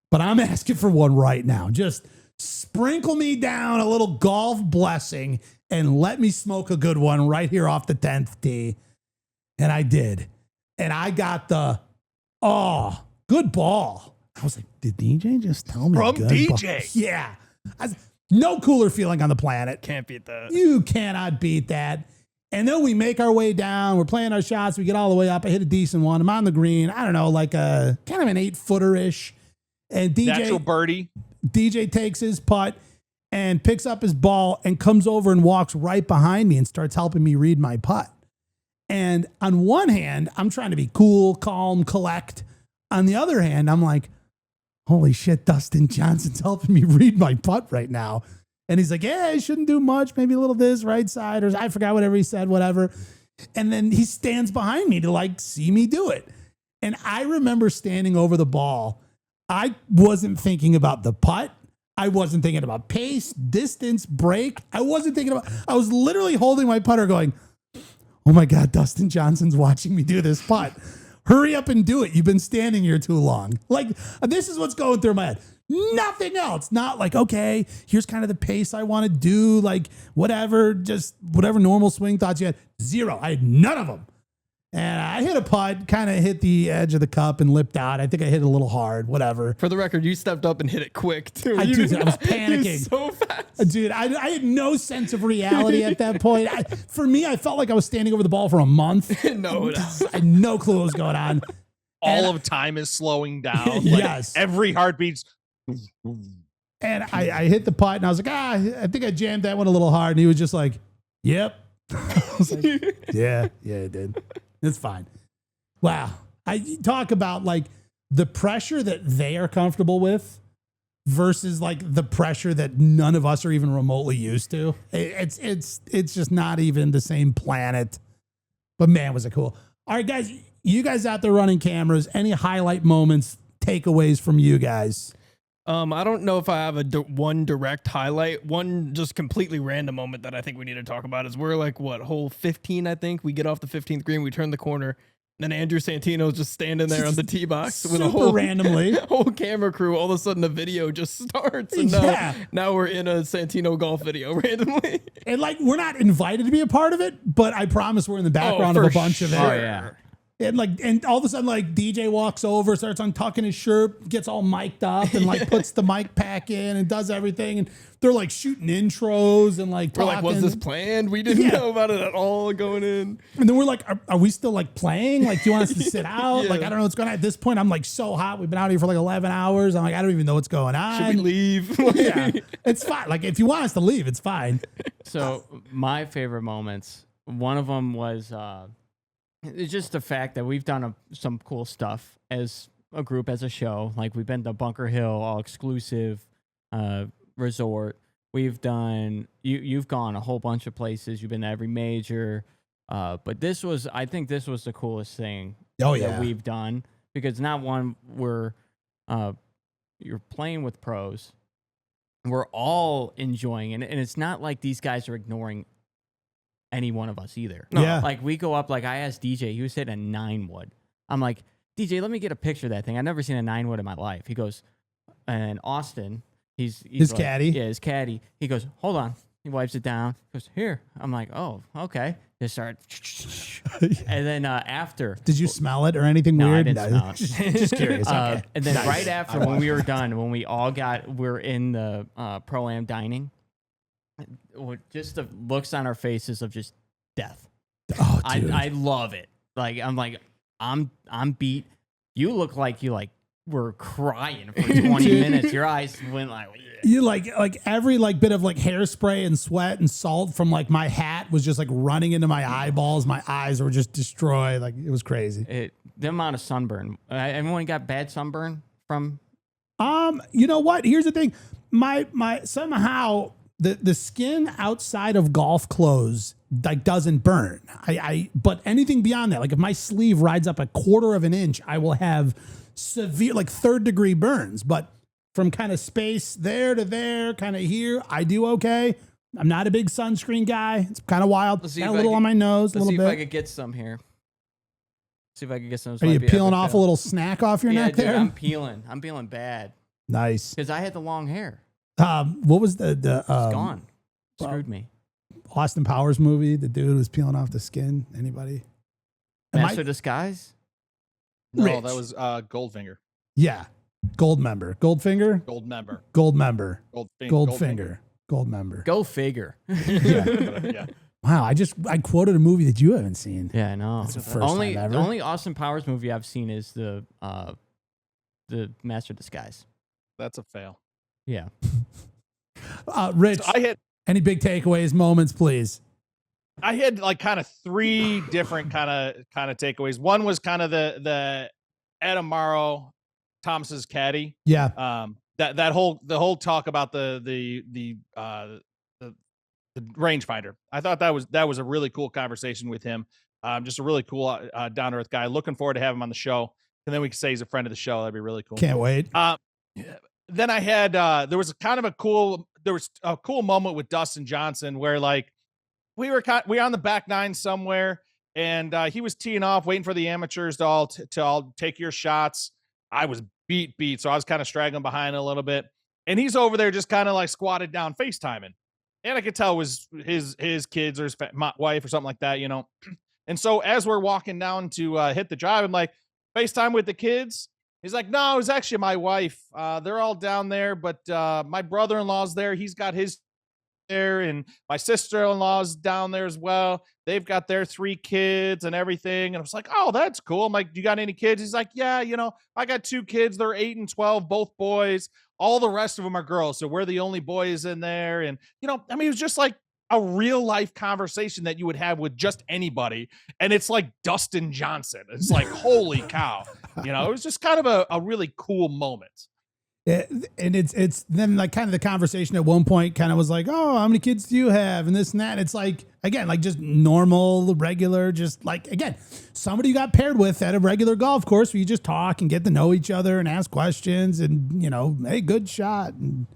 But I'm asking for one right now. Just sprinkle me down a little golf blessing and let me smoke a good one right here off the 10th tee. And I did. and I got the, oh, good ball. I was like, did DJ just tell me From good DJ? ball? Yeah. No cooler feeling on the planet. Can't beat that. You cannot beat that. And then we make our way down. We're playing our shots. We get all the way up. I hit a decent one. I'm on the green. I don't know, like a kind of an 8-footer-ish. And Natural birdie. DJ takes his putt and picks up his ball and comes over and walks right behind me and starts helping me read my putt. And on one hand, I'm trying to be cool, calm, collect. On the other hand, I'm like, holy shit, Dustin Johnson's helping me read my putt right now. And he's like, yeah, I shouldn't do much. Maybe a little this, right side, or I forgot whatever he said, whatever. And then he stands behind me to like see me do it. And I remember standing over the ball. I wasn't thinking about the putt. I wasn't thinking about pace, distance, break. I was literally holding my putter going, oh my God, Dustin Johnson's watching me do this putt. Hurry up and do it. You've been standing here too long. Like, this is what's going through my head. Nothing else. Not like, okay, here's kind of the pace I want to do. Like, whatever, just whatever normal swing thoughts you had. Zero. I had none of them. And I hit a putt, kind of hit the edge of the cup and lipped out. I think I hit it a little hard, whatever. For the record, you stepped up and hit it quick, too. I was panicking. So fast. Dude, I had no sense of reality at that point. For me, I felt like I was standing over the ball for a month. No. I had no clue what was going on. All of time is slowing down. Like, Yes. Every heartbeat's. And I hit the putt and I was like, I think I jammed that one a little hard. And he was just like, yep. I was like, yeah, it did. It's fine. Wow. I talk about like the pressure that they are comfortable with versus like the pressure that none of us are even remotely used to. It's just not even the same planet. But man, was it cool. All right, guys, you guys out there running cameras, any highlight moments, takeaways from you guys? I don't know if I have one direct highlight. One just completely random moment that I think we need to talk about is we're like, hole 15, I think. We get off the 15th green, we turn the corner, and then Andrew Santino's just standing there on the tee box with a whole randomly whole camera crew. All of a sudden, the video just starts, and now we're in a Santino golf video randomly. And like, we're not invited to be a part of it, but I promise we're in the background of a bunch of it. Oh, yeah. And all of a sudden, like, DJ walks over, starts untucking his shirt, gets all mic'd up, and like puts the mic pack in and does everything. And they're like shooting intros and like we're talking. like, was this planned? We didn't know about it at all going in. And then we're like, are we still like playing? Like, do you want us to sit out? Like, I don't know what's going on. At this point, I'm like so hot. We've been out here for like 11 hours. I'm like, I don't even know what's going on. Should we leave? Yeah, it's fine. Like, if you want us to leave, it's fine. So my favorite moments, one of them was it's just the fact that we've done some cool stuff as a group, as a show. Like, we've been to Bunker Hill, all exclusive resort. We've done, you've gone a whole bunch of places. You've been to every major. But I think this was the coolest thing that we've done, because not one, you're playing with pros. We're all enjoying it. And it's not like these guys are ignoring any one of us either. Yeah. Like, we go up, like, I asked DJ, he was hitting a 9-wood. I'm like, DJ, let me get a picture of that thing. I've never seen a 9-wood in my life. He goes, and Austin, he's his like, caddy. Yeah, his caddy. He goes, hold on. He wipes it down. He goes, here. I'm like, oh, okay. They start. And then after. Did you smell it or anything No, weird? I didn't smell it. Just curious. Okay. And then Nice. right after, when we were done, when we all we're in the Pro-Am dining, just the looks on our faces of just death. Oh, dude. I love it. Like, I'm like, I'm beat. You look like you were crying for 20 minutes. Your eyes went like, you like every like bit of like hairspray and sweat and salt from like my hat was just like running into my eyeballs. My eyes were just destroyed. Like, it was crazy. The amount of sunburn. Everyone got bad sunburn from. You know what? Here's the thing. My somehow the skin outside of golf clothes like doesn't burn. But anything beyond that, like if my sleeve rides up a quarter of an inch, I will have severe like 3rd degree burns. But from kind of space there to there, kind of here, I do okay. I'm not a big sunscreen guy. It's kind of wild. Got a little on my nose, a little bit. Let's see if I could get some here. See if I could get some. Are you peeling off a little snack off your neck dude, there? I'm peeling bad. Nice. Because I had the long hair. What was the It's gone. Screwed me. Austin Powers movie? The dude was peeling off the skin. Anybody? Master Disguise? No, Rich. that was Goldfinger. Yeah. Gold member. Goldfinger? Gold member. Gold member. Goldfinger. Goldfinger. Gold member. Go figure. Yeah. Wow. I quoted a movie that you haven't seen. Yeah, I know. That's the first only time ever. the only Austin Powers movie I've seen is the Master of Disguise. That's a fail. Yeah. Rich, So any big takeaways, moments, please? I had like kind of three different kind of takeaways. One was kind of the Adam Morrow, Thomas's caddy. Yeah. The whole talk about the rangefinder. I thought that was a really cool conversation with him. Just a really cool down to earth guy. Looking forward to having him on the show, and then we can say he's a friend of the show. That'd be really cool. Can't wait. Then I had there was a cool moment with Dustin Johnson where like we were on the back nine somewhere, and he was teeing off, waiting for the amateurs to all take your shots. I was beat, so I was kind of straggling behind a little bit, and he's over there just kind of like squatted down, FaceTiming, and I could tell it was his kids or his wife or something like that, you know. And so as we're walking down to hit the drive, I'm like, FaceTime with the kids. He's like, no, it was actually my wife. They're all down there, but my brother-in-law's there. He's got his there, and my sister-in-law's down there as well. They've got their 3 kids and everything. And I was like, oh, that's cool. I'm like, you got any kids? He's like, yeah, you know, I got 2 kids. They're 8 and 12, both boys. All the rest of them are girls. So we're the only boys in there. And, you know, I mean, it was just like a real life conversation that you would have with just anybody. And it's like Dustin Johnson. It's like, holy cow. You know, it was just kind of a really cool moment. And it's then like kind of the conversation at one point kind of was like, oh, how many kids do you have? And this and that. And it's like, again, like just normal, regular, just like, again, somebody you got paired with at a regular golf course where you just talk and get to know each other and ask questions and, you know, hey, good shot. And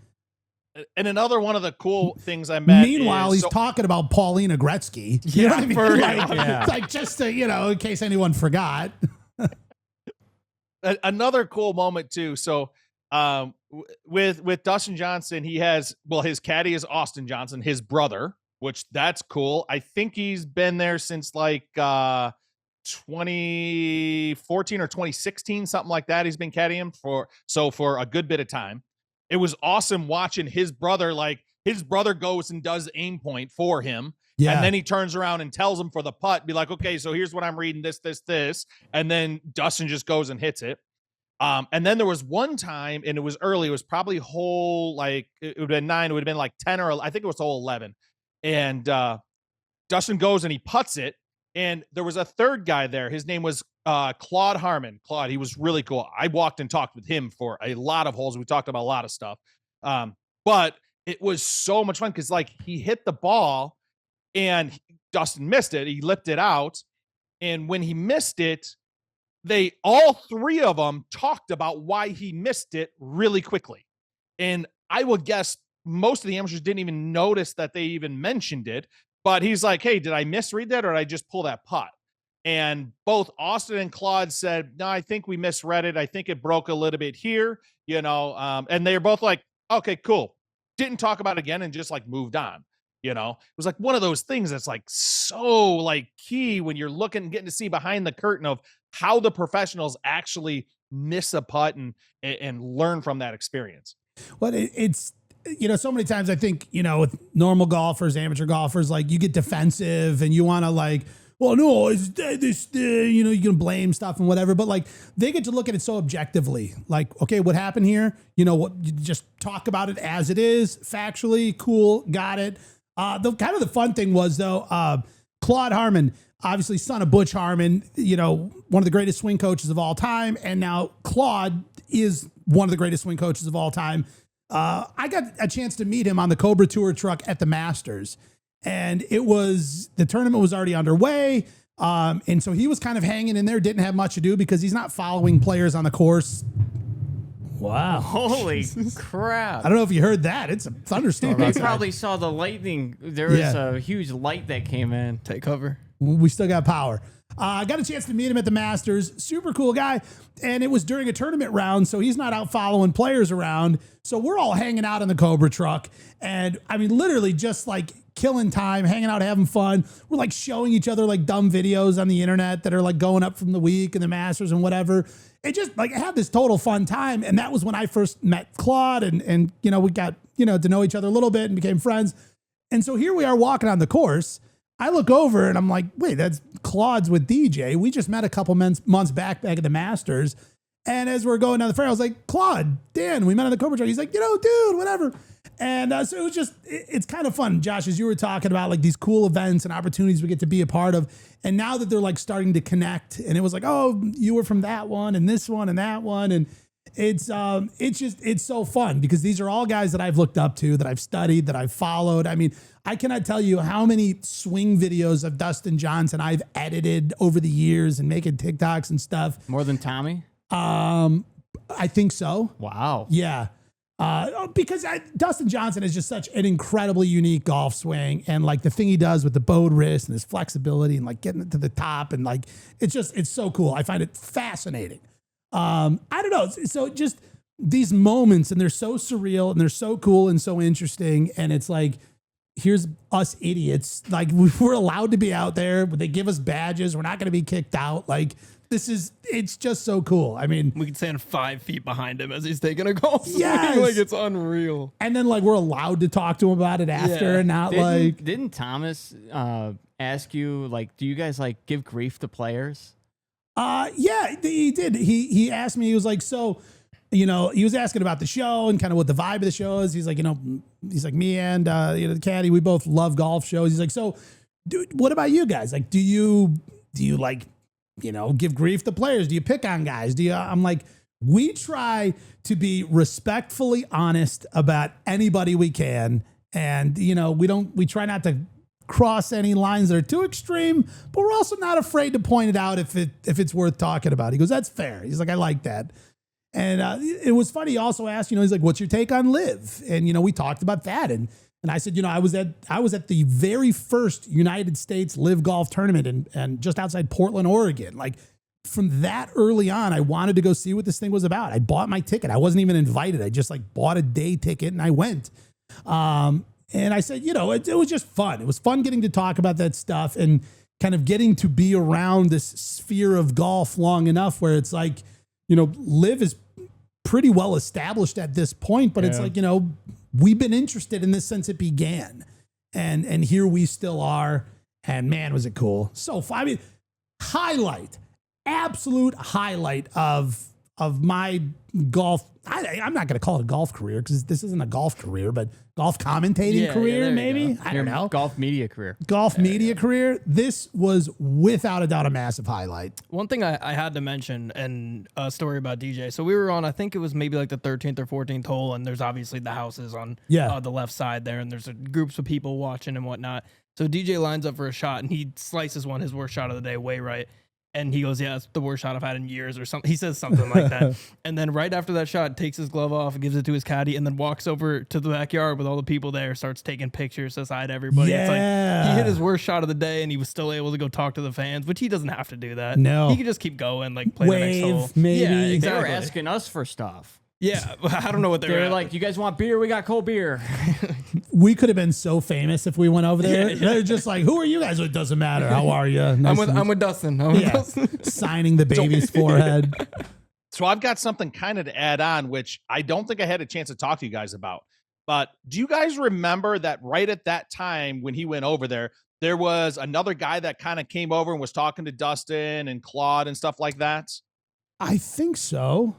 another one of the cool things I met. Meanwhile, he's talking about Paulina Gretzky. You know what I mean? Yeah. Like just to, you know, in case anyone forgot. Another cool moment too. So, with Dustin Johnson, he has, his caddy is Austin Johnson, his brother, which that's cool. I think he's been there since like 2014 or 2016, something like that. He's been caddying for a good bit of time. It was awesome watching his brother, like his brother goes and does aim point for him. Yeah. And then he turns around and tells him for the putt, be like, okay, so here's what I'm reading, this. And then Dustin just goes and hits it. And then there was one time, and it was early. It was probably hole, like, it would have been 9. It would have been like 10 or I think it was hole 11. And Dustin goes and he putts it. And there was a third guy there. His name was Claude Harmon. Claude, he was really cool. I walked and talked with him for a lot of holes. We talked about a lot of stuff. But it was so much fun because, like, he hit the ball and Dustin missed it. He lipped it out. And when he missed it, all 3 of them talked about why he missed it really quickly. And I would guess most of the amateurs didn't even notice that they even mentioned it, but he's like, hey, did I misread that? Or did I just pull that putt? And both Austin and Claude said, no, I think we misread it. I think it broke a little bit here, you know? And they're both like, okay, cool. Didn't talk about it again and just like moved on. You know, it was like one of those things that's like so like key when you're getting to see behind the curtain of how the professionals actually miss a putt and learn from that experience. Well, it's, you know, so many times I think, you know, with normal golfers, amateur golfers, like you get defensive and you want to like, well, no, it's this, you know, you can blame stuff and whatever, but like they get to look at it so objectively. Like, okay, what happened here? You know, what? You just talk about it as it is, factually, cool, got it. The kind of the fun thing was though, Claude Harmon, obviously son of Butch Harmon, you know, one of the greatest swing coaches of all time. And now Claude is one of the greatest swing coaches of all time. I got a chance to meet him on the Cobra Tour truck at the Masters, and the tournament was already underway. And so he was kind of hanging in there, didn't have much to do because he's not following players on the course. Wow. Holy crap. I don't know if you heard that. It's a thunderstorm. You outside. probably saw the lightning. There was a huge light that came in. Take cover. We still got power. I got a chance to meet him at the Masters. Super cool guy. And it was during a tournament round, so he's not out following players around. So we're all hanging out in the Cobra truck. And I mean, literally just like killing time, hanging out, having fun. We're like showing each other like dumb videos on the internet that are like going up from the week and the Masters and whatever. It just like had this total fun time. And that was when I first met Claude and you know, we got, you know, to know each other a little bit and became friends. And so here we are walking on the course. I look over and I'm like, wait, that's Claude's with DJ. We just met a couple months back at the Masters. And as we're going down the fairway, I was like, Claude, Dan, we met on the Cobra Track. He's like, you know, dude, whatever. And so it was just, it's kind of fun, Josh, as you were talking about like these cool events and opportunities we get to be a part of. And now that they're like starting to connect and it was like, oh, you were from that one and this one and that one. And it's so fun because these are all guys that I've looked up to, that I've studied, that I've followed. I mean, I cannot tell you how many swing videos of Dustin Johnson I've edited over the years and making TikToks and stuff. More than Tommy? I think so. Wow. Yeah. Because Dustin Johnson is just such an incredibly unique golf swing, and like the thing he does with the bowed wrist and his flexibility and like getting it to the top and like, it's so cool. I find it fascinating. I don't know. So just these moments, and they're so surreal and they're so cool and so interesting. And it's like, here's us idiots. Like we're allowed to be out there, but they give us badges. We're not going to be kicked out. Like, it's just so cool. I mean, We could stand 5 feet behind him as he's taking a golf swing. Yes. Like it's unreal. and then like we're allowed to talk to him about it after Yeah. and not Didn't Thomas ask you, like, do you guys like give grief to players? yeah, he did. He asked me, he was like, so, you know, he was asking about the show and kind of what the vibe of the show is. He's like, you know, me and, you know, the Caddie, we both love golf shows. He's like, so dude, what about you guys? Like, do you like, you know, give grief to players? Do you pick on guys? I'm like, we try to be respectfully honest about anybody we can. And, you know, we try not to cross any lines that are too extreme, but we're also not afraid to point it out if it's worth talking about. He goes, that's fair. He's like, I like that. And it was funny. He also asked, you know, he's like, what's your take on LIV? And, you know, we talked about that. And I said, you know, I was at the very first United States LIV golf tournament and just outside Portland, Oregon. Like from that early on, I wanted to go see what this thing was about. I bought my ticket. I wasn't even invited. I just like bought a day ticket and I went. And I said, you know, it was just fun. It was fun getting to talk about that stuff and kind of getting to be around this sphere of golf long enough where it's like, you know, LIV is pretty well established at this point, but it's like, you know, we've been interested in this since it began, and here we still are. And man, was it cool! So I mean, absolute highlight of my golf. I'm not going to call it a golf career because this isn't a golf career, but golf commentating career, maybe. I don't know. Golf media career. Golf media career. This was without a doubt a massive highlight. One thing I had to mention, and a story about DJ. So we were on, I think it was maybe like the 13th or 14th hole, and there's obviously the houses on the left side there, and there's groups of people watching and whatnot. So DJ lines up for a shot, and he slices one, his worst shot of the day, way right. And he goes, yeah, it's the worst shot I've had in years or something. He says something like that. And then right after that shot, takes his glove off, gives it to his caddy, and then walks over to the backyard with all the people there, starts taking pictures, says hi to everybody. Yeah. It's like he hit his worst shot of the day and he was still able to go talk to the fans, which he doesn't have to do that. No. He could just keep going, like play the next hole. Maybe. Yeah, They exactly. were asking us for stuff. Yeah, I don't know what They were like, you guys want beer? We got cold beer. We could have been so famous if we went over there. They're just like, who are you guys? It doesn't matter. How are you? I'm with Dustin. I'm with Dustin. Signing the baby's forehead. So I've got something kind of to add on, which I don't think I had a chance to talk to you guys about. But do you guys remember that right at that time when he went over there, there was another guy that kind of came over and was talking to Dustin and Claude and stuff like that? I think so.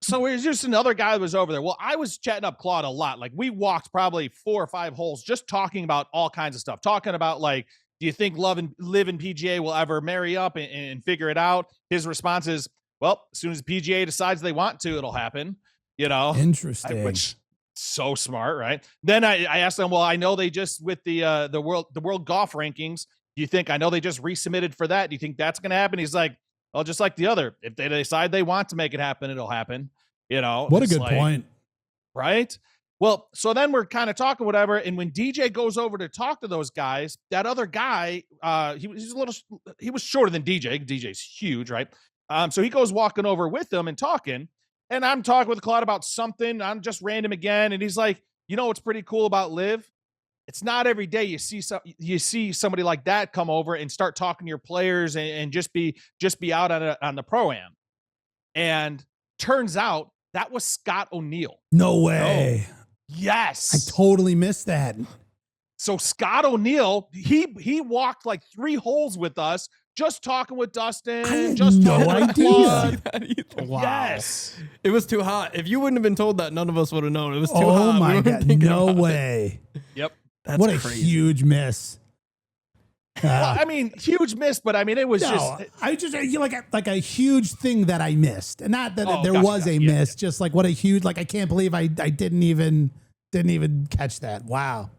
So it was just another guy that was over there. Well, I was chatting up Claude a lot. Like we walked probably 4 or 5 holes just talking about all kinds of stuff. Talking about like, do you think LIV and PGA will ever marry up and figure it out? His response is, well, as soon as PGA decides they want to, it'll happen. You know, Interesting. Which so smart, right? Then I asked them, well, I know they just with the world golf rankings. Do you think I know they just resubmitted for that? Do you think that's going to happen? He's like, well, just like the other, if they decide they want to make it happen, it'll happen. You know, What a good point. Right? Well, so then we're kind of talking whatever. And when DJ goes over to talk to those guys, that other guy, he was shorter than DJ. DJ's huge, right? So he goes walking over with them and talking. And I'm talking with Claude about something. I'm just random again. And he's like, you know what's pretty cool about LIV? it's not every day you see somebody like that come over and start talking to your players and just be out on the pro-am. And turns out that was Scott O'Neil. No way. Yes. I totally missed that. So Scott O'Neil, he walked like 3 holes with us, just talking with Dustin. I had just no talking with idea. Claude. Wow. Yes. It was too hot. If you wouldn't have been told that, none of us would have known. It was too Oh hot. We my weren't God. thinking No about it. way. Yep. That's What a crazy. huge miss. Well, I mean, huge miss, but I mean, it was No, I just like a huge thing that I missed, and not that Oh, there gotcha, was a gotcha. Yeah, miss. Just like what a huge, like I can't believe I didn't even catch that. Wow.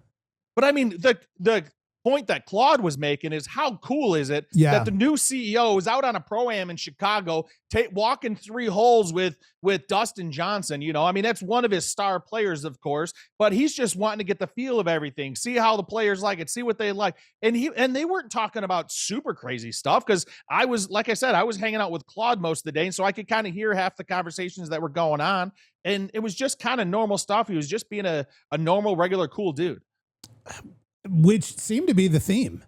But I mean, the point that Claude was making is how cool is it Yeah. that the new CEO is out on a pro-am in Chicago, walking 3 holes with Dustin Johnson. You know, I mean, that's one of his star players, of course, but he's just wanting to get the feel of everything, see how the players like it, see what they like. And they weren't talking about super crazy stuff, because I was, like I said, I was hanging out with Claude most of the day, and so I could kind of hear half the conversations that were going on. And it was just kind of normal stuff. He was just being a normal, regular, cool dude. Which seemed to be the theme.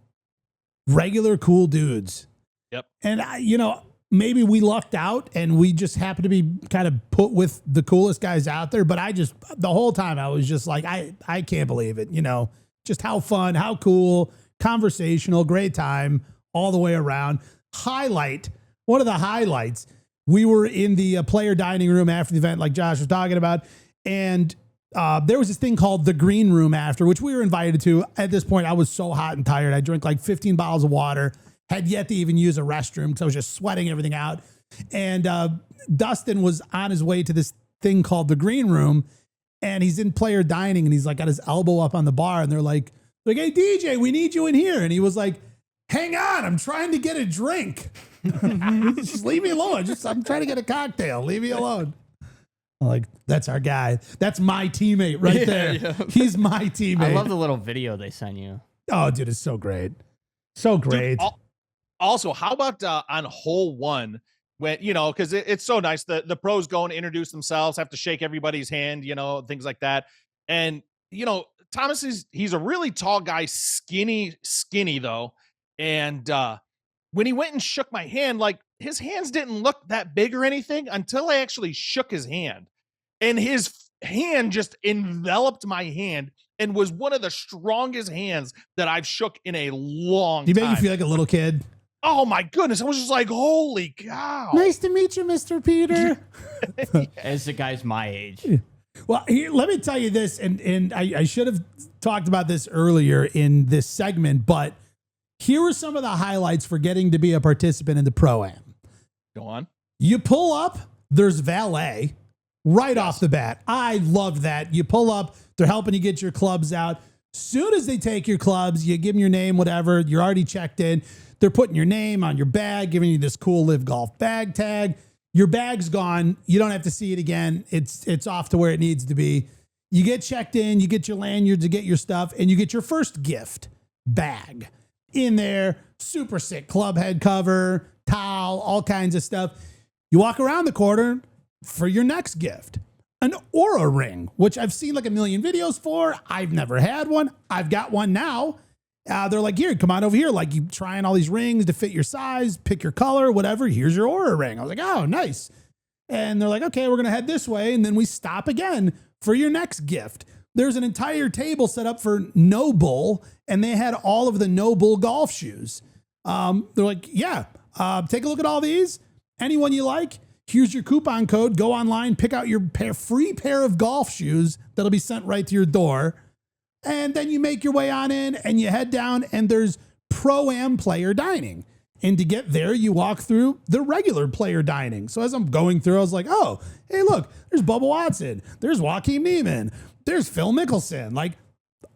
Regular cool dudes. Yep. And maybe we lucked out and we just happened to be kind of put with the coolest guys out there. But the whole time I was just like, I can't believe it. Just how fun, how cool, conversational, great time all the way around. One of the highlights, we were in the player dining room after the event, like Josh was talking about. And there was this thing called the green room after, which we were invited to. At this point, I was so hot and tired. I drank like 15 bottles of water, had yet to even use a restroom because I was just sweating everything out. And Dustin was on his way to this thing called the green room, and he's in player dining, and he's like got his elbow up on the bar, and they're like, hey, DJ, we need you in here. And he was like, hang on, I'm trying to get a drink. Just leave me alone. I'm trying to get a cocktail. Leave me alone. I'm like, that's our guy. That's my teammate right there. Yeah. He's my teammate. I love the little video they sent you. Oh, dude, it's so great. So great. Dude, also, how about on hole 1, when, because it's so nice. The pros go and introduce themselves, have to shake everybody's hand, things like that. And, Thomas he's a really tall guy, skinny though. And when he went and shook my hand, like his hands didn't look that big or anything until I actually shook his hand. And his hand just enveloped my hand and was one of the strongest hands that I've shook in a long He time. made you feel like a little kid. Oh my goodness. I was just like, holy cow. Nice to meet you, Mr. Peter. As the guys my age. Well, here, let me tell you this, and I should have talked about this earlier in this segment, but here are some of the highlights for getting to be a participant in the Pro-Am. Go on. You pull up, there's valet right off the bat. I love that. You pull up, they're helping you get your clubs out. Soon as they take your clubs, you give them your name, whatever, you're already checked in. They're putting your name on your bag, giving you this cool LIV Golf bag tag. Your bag's gone. You don't have to see it again. It's off to where it needs to be. You get checked in, you get your lanyards, you get your stuff, and you get your first gift bag. In there, super sick club head cover, towel, all kinds of stuff. You walk around the corner for your next gift, an Aura ring, which I've seen like a million videos for. I've never had one. I've got one now. They're like, here, come on over here. Like, you trying all these rings to fit your size, pick your color, whatever. Here's your Aura ring. I was like, oh, nice. And they're like, okay, we're going to head this way. And then we stop again for your next gift. There's an entire table set up for No Bull, and they had all of the No Bull golf shoes. They're like, yeah, take a look at all these. Anyone you like, here's your coupon code. Go online, pick out your free pair of golf shoes that'll be sent right to your door. And then you make your way on in and you head down, and there's Pro-Am player dining. And to get there, you walk through the regular player dining. So as I'm going through, I was like, oh, hey, look, there's Bubba Watson. There's Joaquin Neiman. There's Phil Mickelson. Like,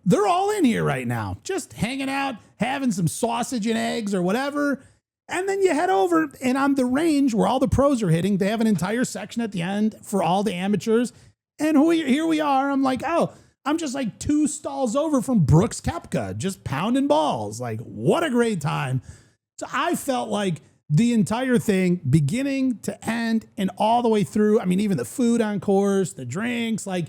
they're all in here right now, just hanging out, having some sausage and eggs or whatever. And then you head over, and on the range where all the pros are hitting, they have an entire section at the end for all the amateurs. And here we are. I'm like, oh, I'm just like 2 stalls over from Brooks Koepka, just pounding balls. Like, what a great time. So I felt like the entire thing, beginning to end and all the way through, I mean, even the food on course, the drinks, like,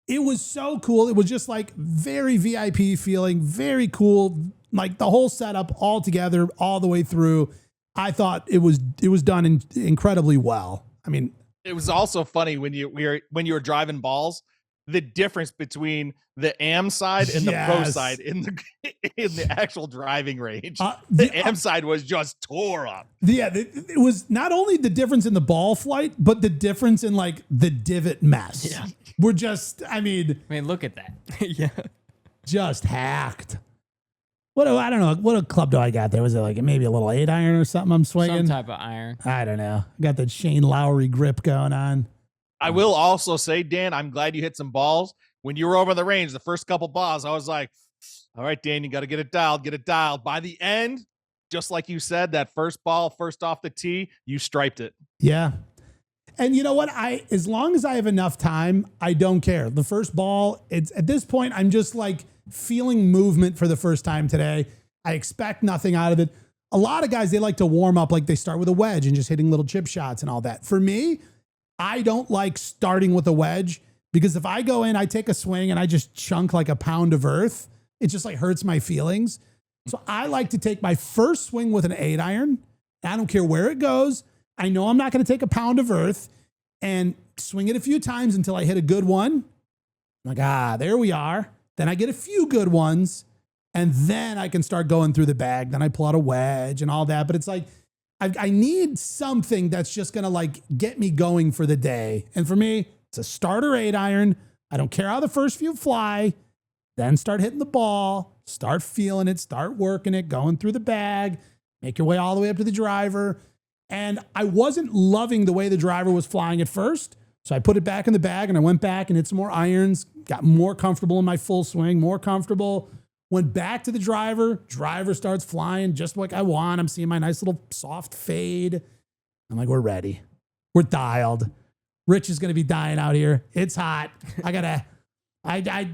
it was so cool. It was just like very VIP feeling, very cool. Like the whole setup all together, all the way through. I thought it was done incredibly well. I mean, it was also funny when you were driving balls, the difference between the AM side and the pro side in the actual driving range. The AM side was just tore up. Yeah, it was not only the difference in the ball flight, but the difference in like the divot mess. Yeah. We're just, I mean, look at that. Yeah. Just hacked. I don't know. What club do I got there? Was it like maybe a little 8-iron or something I'm swinging? Some type of iron. I don't know. Got the Shane Lowry grip going on. I will also say, Dan, I'm glad you hit some balls. When you were over the range, the first couple balls, I was like, all right, Dan, you got to get it dialed. By the end, just like you said, that first ball, first off the tee, you striped it. Yeah. And you know what? As long as I have enough time, I don't care. The first ball, it's at this point, I'm just like feeling movement for the first time today. I expect nothing out of it. A lot of guys, they like to warm up, like they start with a wedge and just hitting little chip shots and all that. For me, I don't like starting with a wedge because if I go in, I take a swing and I just chunk like a pound of earth, it just like hurts my feelings. So I like to take my first swing with an 8-iron. I don't care where it goes. I know I'm not going to take a pound of earth and swing it a few times until I hit a good one. I'm like, there we are. Then I get a few good ones and then I can start going through the bag. Then I pull out a wedge and all that. But it's like, I need something that's just going to like get me going for the day. And for me, it's a starter 8-iron. I don't care how the first few fly. Then start hitting the ball, start feeling it, start working it, going through the bag, make your way all the way up to the driver. And I wasn't loving the way the driver was flying at first. So I put it back in the bag and I went back and hit some more irons, got more comfortable in my full swing, more comfortable. Went back to the driver. Driver starts flying just like I want. I'm seeing my nice little soft fade. I'm like, we're ready. We're dialed. Rich is going to be dying out here. It's hot. I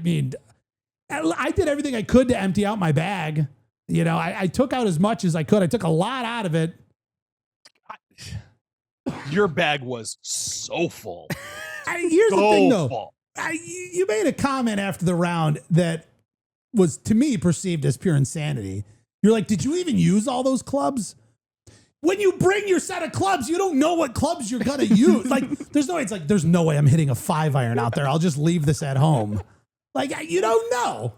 mean, I did everything I could to empty out my bag. You know, I took out as much as I could. I took a lot out of it. Your bag was so full. Here's the thing, though. You made a comment after the round that was, to me, perceived as pure insanity. You're like, did you even use all those clubs? When you bring your set of clubs, you don't know what clubs you're going to use. Like, there's no way I'm hitting a 5-iron out there. I'll just leave this at home. Like, you don't know.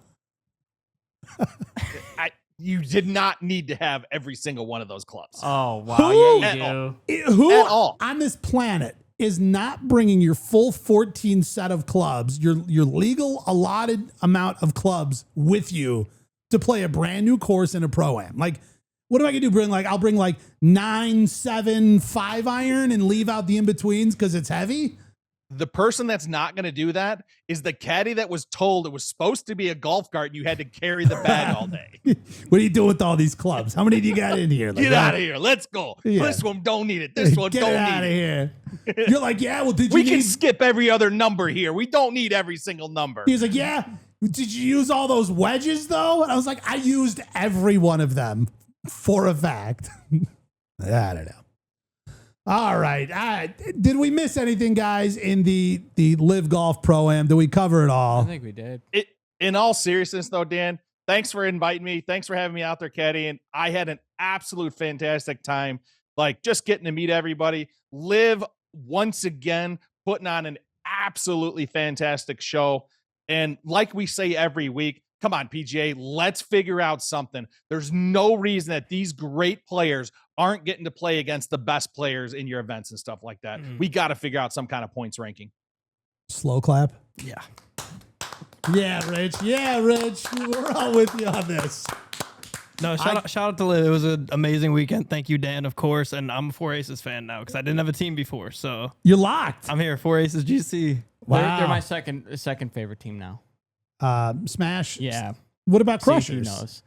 You did not need to have every single one of those clubs. Oh, wow. Yeah, you do. Who at all on this planet is not bringing your full 14 set of clubs, your legal allotted amount of clubs with you to play a brand new course in a Pro-Am? Like, what am I going to do? I'll bring like 9, 7, 5-iron and leave out the in-betweens because it's heavy? The person that's not going to do that is the caddy that was told it was supposed to be a golf cart and you had to carry the bag all day. What are you doing with all these clubs? How many do you got in here? Like, Get out of here. Let's go. Yeah. This one don't need it. This one Get don't out need of it. Here. You're like, yeah, well, did you We can skip every other number here. We don't need every single number. He's like, yeah. Did you use all those wedges, though? And I was like, I used every one of them for a fact. I don't know. All right. Did we miss anything, guys, in the LIV Golf Pro-Am? Did we cover it all? I think we did. In all seriousness, though, Dan, thanks for inviting me. Thanks for having me out there, Caddie. And I had an absolute fantastic time, like just getting to meet everybody. LIV, once again, putting on an absolutely fantastic show. And like we say every week, come on, PGA, let's figure out something. There's no reason that these great players aren't getting to play against the best players in your events and stuff like that. We got to figure out some kind of points ranking. Slow clap. Yeah. Yeah, Rich. Yeah, Rich. We're all with you on this. No, shout out to LIV. It was an amazing weekend. Thank you, Dan, of course. And I'm a 4 Aces fan now because I didn't have a team before. So you're locked. I'm here. 4 Aces GC. Wow. They're my second favorite team now. Smash. Yeah. What about See if Crushers? he knows.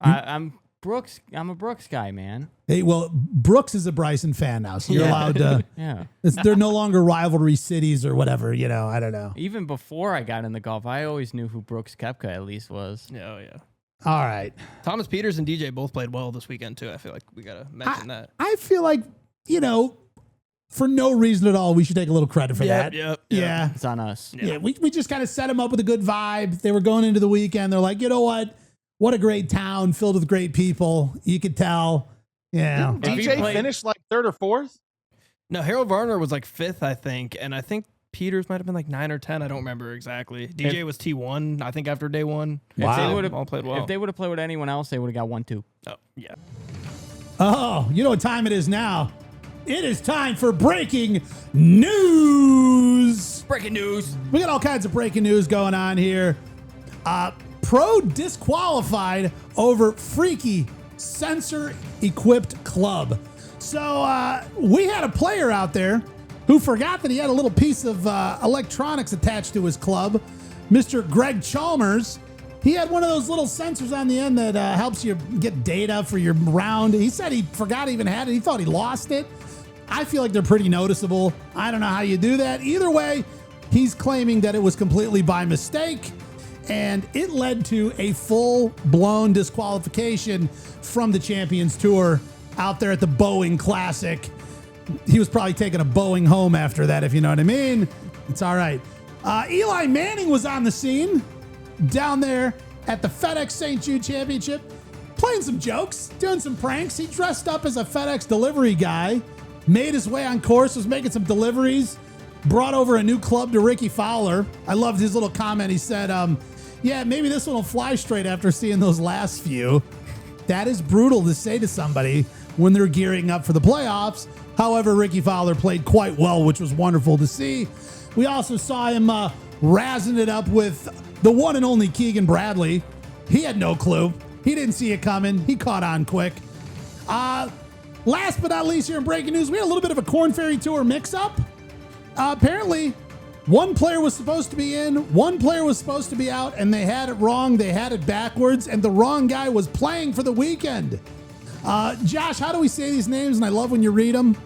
I'm Brooks. I'm a Brooks guy, man. Hey, well, Brooks is a Bryson fan now, so you're allowed to. Yeah. They're no longer rivalry cities or whatever. You know, I don't know. Even before I got into golf, I always knew who Brooks Koepka at least was. Yeah, oh yeah. All right. Thomas Pieters and DJ both played well this weekend too. I feel like we gotta mention that. I feel like, you know, for no reason at all, we should take a little credit for that. Yeah. It's on us. Yeah, we just kind of set them up with a good vibe. They were going into the weekend. They're like, you know what a great town filled with great people. You could tell. Yeah. If he DJ played- finished like 3rd or 4th. No, Harold Varner was like 5th, I think. And I think Pieters might have been like 9 or 10. I don't remember exactly. DJ was T1, I think, after day 1. Wow. If they would have all played well. If they would have played with anyone else, they would have got 1-2. Oh, yeah. Oh, you know what time it is now? It is time for breaking news. Breaking news. We got all kinds of breaking news going on here. Pro disqualified over freaky sensor-equipped club. So we had a player out there who forgot that he had a little piece of electronics attached to his club. Mr. Greg Chalmers. He had one of those little sensors on the end that helps you get data for your round. He said he forgot he even had it. He thought he lost it. I feel like they're pretty noticeable. I don't know how you do that. Either way, he's claiming that it was completely by mistake, and it led to a full-blown disqualification from the Champions Tour out there at the Boeing Classic. He was probably taking a Boeing home after that, if you know what I mean. It's all right. Eli Manning was on the scene down there at the FedEx St. Jude Championship, playing some jokes, doing some pranks. He dressed up as a FedEx delivery guy, made his way on course, was making some deliveries, brought over a new club to Ricky Fowler. I loved his little comment. He said, yeah, maybe this one will fly straight after seeing those last few. That is brutal to say to somebody when they're gearing up for the playoffs. However, Ricky Fowler played quite well, which was wonderful to see. We also saw him razzing it up with the one and only Keegan Bradley. He had no clue. He didn't see it coming. He caught on quick. Last but not least here in breaking news, we had a little bit of a Korn Ferry Tour mix-up. Apparently, one player was supposed to be in, one player was supposed to be out, and they had it wrong. They had it backwards, and the wrong guy was playing for the weekend. Josh, how do we say these names? And I love when you read them.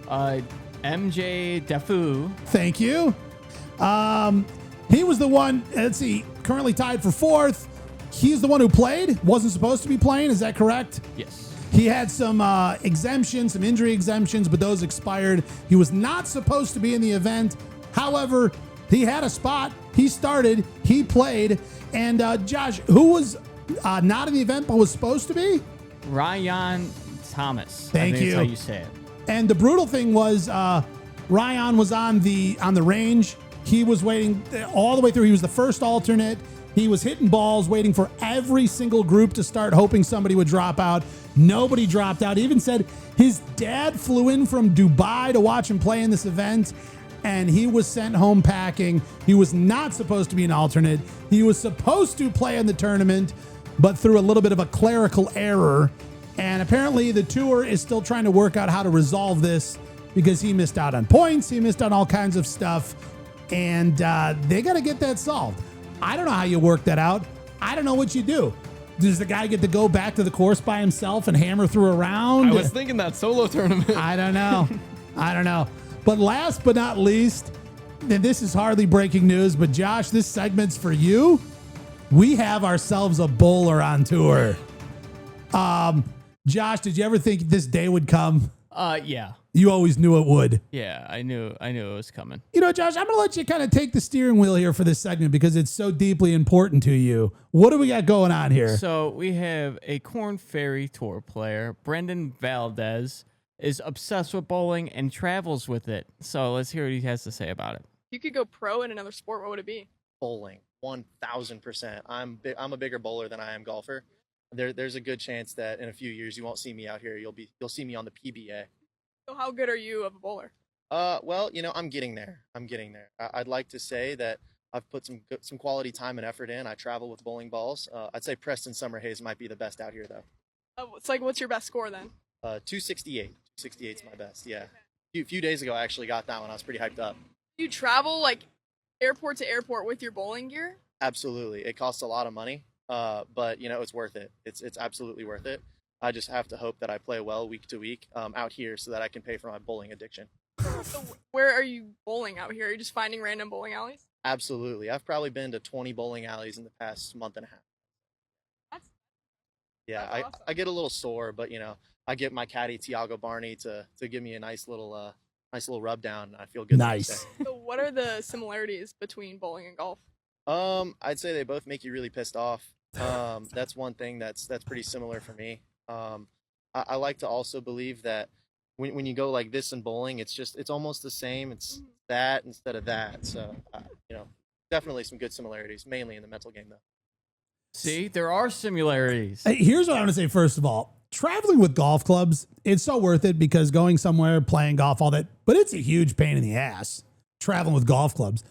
MJ Defu. Thank you. He was the one, let's see, currently tied for 4th. He's the one who played, wasn't supposed to be playing. Is that correct? Yes. He had some exemptions, some injury exemptions, but those expired. He was not supposed to be in the event. However, he had a spot. He started. He played. And Josh, who was not in the event but was supposed to be? Ryan Thomas. Thank I think you. That's how you say it. And the brutal thing was Ryan was on the range. He was waiting all the way through. He was the first alternate. He was hitting balls, waiting for every single group to start, hoping somebody would drop out. Nobody dropped out. He even said his dad flew in from Dubai to watch him play in this event, and he was sent home packing. He was not supposed to be an alternate. He was supposed to play in the tournament, but through a little bit of a clerical error. And apparently the tour is still trying to work out how to resolve this because he missed out on points. He missed on all kinds of stuff, and they got to get that solved. I don't know how you work that out. I don't know what you do. Does the guy get to go back to the course by himself and hammer through a round? I was thinking that solo tournament. I don't know. I don't know. But last but not least, and this is hardly breaking news, but Josh, this segment's for you. We have ourselves a bowler on tour. Josh, did you ever think this day would come? Yeah. You always knew it would. Yeah, I knew it was coming. You know, Josh, I'm going to let you kind of take the steering wheel here for this segment because it's so deeply important to you. What do we got going on here? So we have a Korn Ferry Tour player, Brendan Valdez, is obsessed with bowling and travels with it. So let's hear what he has to say about it. If you could go pro in another sport, what would it be? Bowling, 1,000%. I'm a bigger bowler than I am golfer. There's a good chance that in a few years you won't see me out here. You'll see me on the PBA. So how good are you of a bowler? Well, I'm getting there. I'd like to say that I've put some quality time and effort in. I travel with bowling balls. I'd say Preston Summerhays might be the best out here, though. It's like, what's your best score then? 268. 268 is my best. Yeah. A few days ago, I actually got that one. I was pretty hyped up. Do you travel like airport to airport with your bowling gear? Absolutely. It costs a lot of money, but it's worth it. It's absolutely worth it. I just have to hope that I play well week to week out here so that I can pay for my bowling addiction. So where are you bowling out here? Are you just finding random bowling alleys? Absolutely. I've probably been to 20 bowling alleys in the past month and a half. That's awesome. I get a little sore, but I get my caddy Tiago Barney to give me a nice little nice little rub down, and I feel good. the next Nice. day. So what are the similarities between bowling and golf? I'd say they both make you really pissed off. That's one thing that's pretty similar for me. I like to also believe that when you go like this in bowling, it's almost the same. It's that instead of that. So, definitely some good similarities, mainly in the mental game, though. See, there are similarities. Hey, here's what I want to say. First of all, traveling with golf clubs, it's so worth it because going somewhere, playing golf, all that, but it's a huge pain in the ass traveling with golf clubs.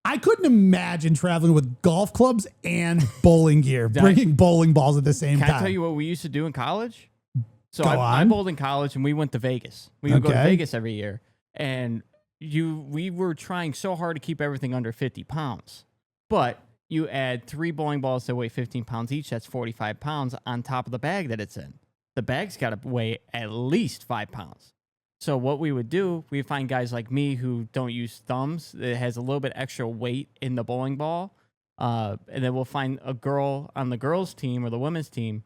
I couldn't imagine traveling with golf clubs and bowling gear, bringing bowling balls at the same Can time. I tell you what we used to do in college? So Go I on. bowled in college, and we went to Vegas. We would go to Okay. Vegas every year, and we were trying so hard to keep everything under 50 pounds. But you add 3 bowling balls that weigh 15 pounds each. That's 45 pounds on top of the bag that it's in. The bag's got to weigh at least 5 pounds. So what we would do, we'd find guys like me who don't use thumbs. It has a little bit extra weight in the bowling ball. And then we'll find a girl on the girls' team or the women's team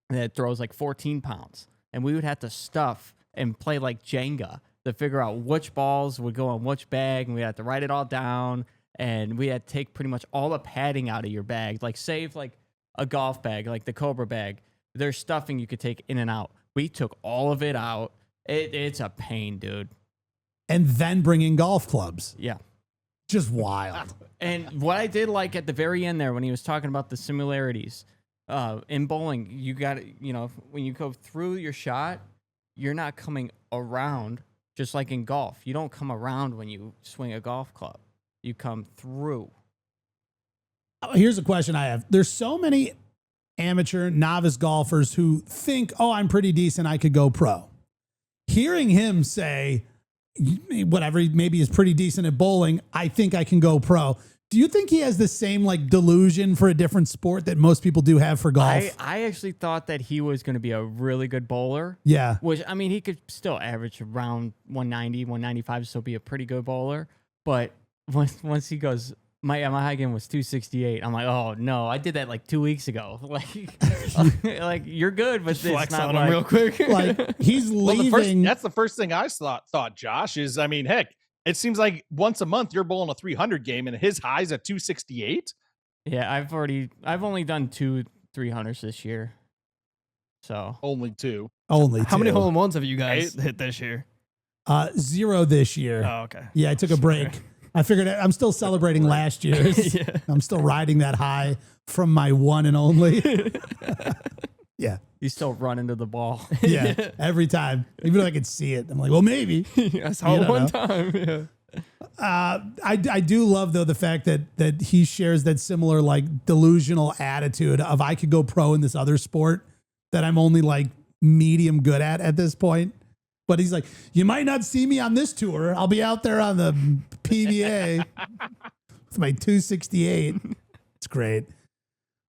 that throws like 14 pounds. And we would have to stuff and play like Jenga to figure out which balls would go on which bag. And we had to write it all down. And we had to take pretty much all the padding out of your bag. Like save like a golf bag, like the Cobra bag. There's stuffing you could take in and out. We took all of it out. It's a pain, dude. And then bring in golf clubs. Yeah. Just wild. And what I did like at the very end there when he was talking about the similarities in bowling, you got to, when you go through your shot, you're not coming around just like in golf. You don't come around when you swing a golf club. You come through. Here's a question I have. There's so many amateur novice golfers who think, oh, I'm pretty decent, I could go pro. Hearing him say, whatever, maybe he's pretty decent at bowling, I think I can go pro. Do you think he has the same like delusion for a different sport that most people do have for golf? I actually thought that he was going to be a really good bowler. Yeah. Which, I mean, he could still average around 190, 195, so be a pretty good bowler. But once he goes, my high game was 268. I'm like, oh no, I did that like 2 weeks ago. Like you're good, but Flex it's not on like, him real quick. Like he's leaving. That's the first thing I thought, Josh, is, I mean, heck, it seems like once a month you're bowling a 300 game and his high's at 268. Yeah, I've only done 2 300s this year. So Only 2. Only How many two. hole-in-ones have you guys hit this year? 0 this year. Oh, okay. Yeah, I took a break. I figured I'm still celebrating last year's. Yeah. I'm still riding that high from my one and only. Yeah. you still run into the ball. Yeah. Every time. Even though I could see it. I'm like, well, maybe. I saw You it one don't time. Yeah. I do love, though, the fact that he shares that similar, like, delusional attitude of I could go pro in this other sport that I'm only, like, medium good at this point. But he's like, you might not see me on this tour. I'll be out there on the PBA with my 268. It's great.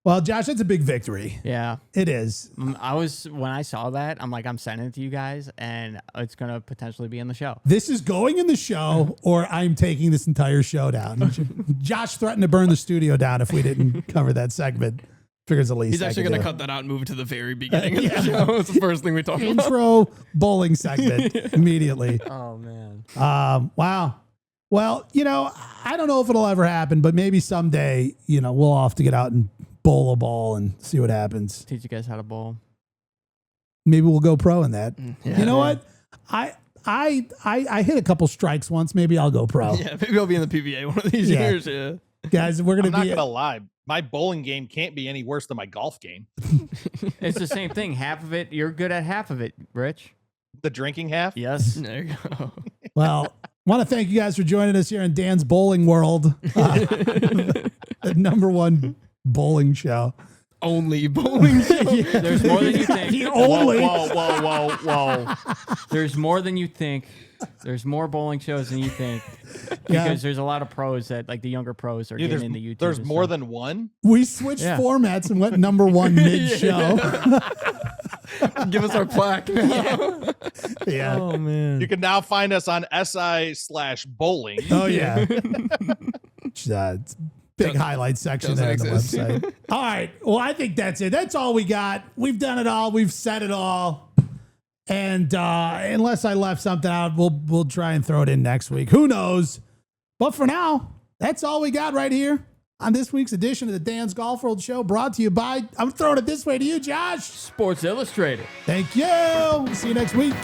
Well, Josh, that's a big victory. Yeah. It is. When I saw that, I'm like, I'm sending it to you guys, and it's going to potentially be in the show. This is going in the show, or I'm taking this entire show down. Josh threatened to burn the studio down if we didn't cover that segment. Figures the least. He's actually going to cut that out and move it to the very beginning of the show. It's the first thing we talk about. Intro bowling segment immediately. Oh, man. Wow. Well, I don't know if it'll ever happen, but maybe someday, we'll all have to get out and bowl a ball and see what happens. Teach you guys how to bowl. Maybe we'll go pro in that. Yeah. You know what? I hit a couple strikes once. Maybe I'll go pro. Yeah, maybe I'll be in the PBA one of these Yeah. years. Yeah. Guys, we're I'm going not to going to lie. My bowling game can't be any worse than my golf game. It's the same thing. Half of it, you're good at half of it, Rich. The drinking half? Yes. There you go. Well, want to thank you guys for joining us here in Dan's Bowling World, the #1 bowling show. Only bowling show. Yeah. There's more than you think. The only. Whoa. There's more than you think. There's more bowling shows than you think. Because there's a lot of pros that, like the younger pros, are Yeah, getting into YouTube. there's and more stuff. than one? We switched formats and went #1 mid-show. Give us our plaque now. Yeah. Oh, man. You can now find us on SI/bowling. Oh, yeah. It's big highlight section doesn't there on the exist. website. All right. Well, I think that's it. That's all we got. We've done it all. We've said it all. And unless I left something out, we'll try and throw it in next week. Who knows? But for now, that's all we got right here on this week's edition of the Dan's Golf World Show, brought to you by, I'm throwing it this way to you, Josh. Sports Illustrated. Thank you. See you next week.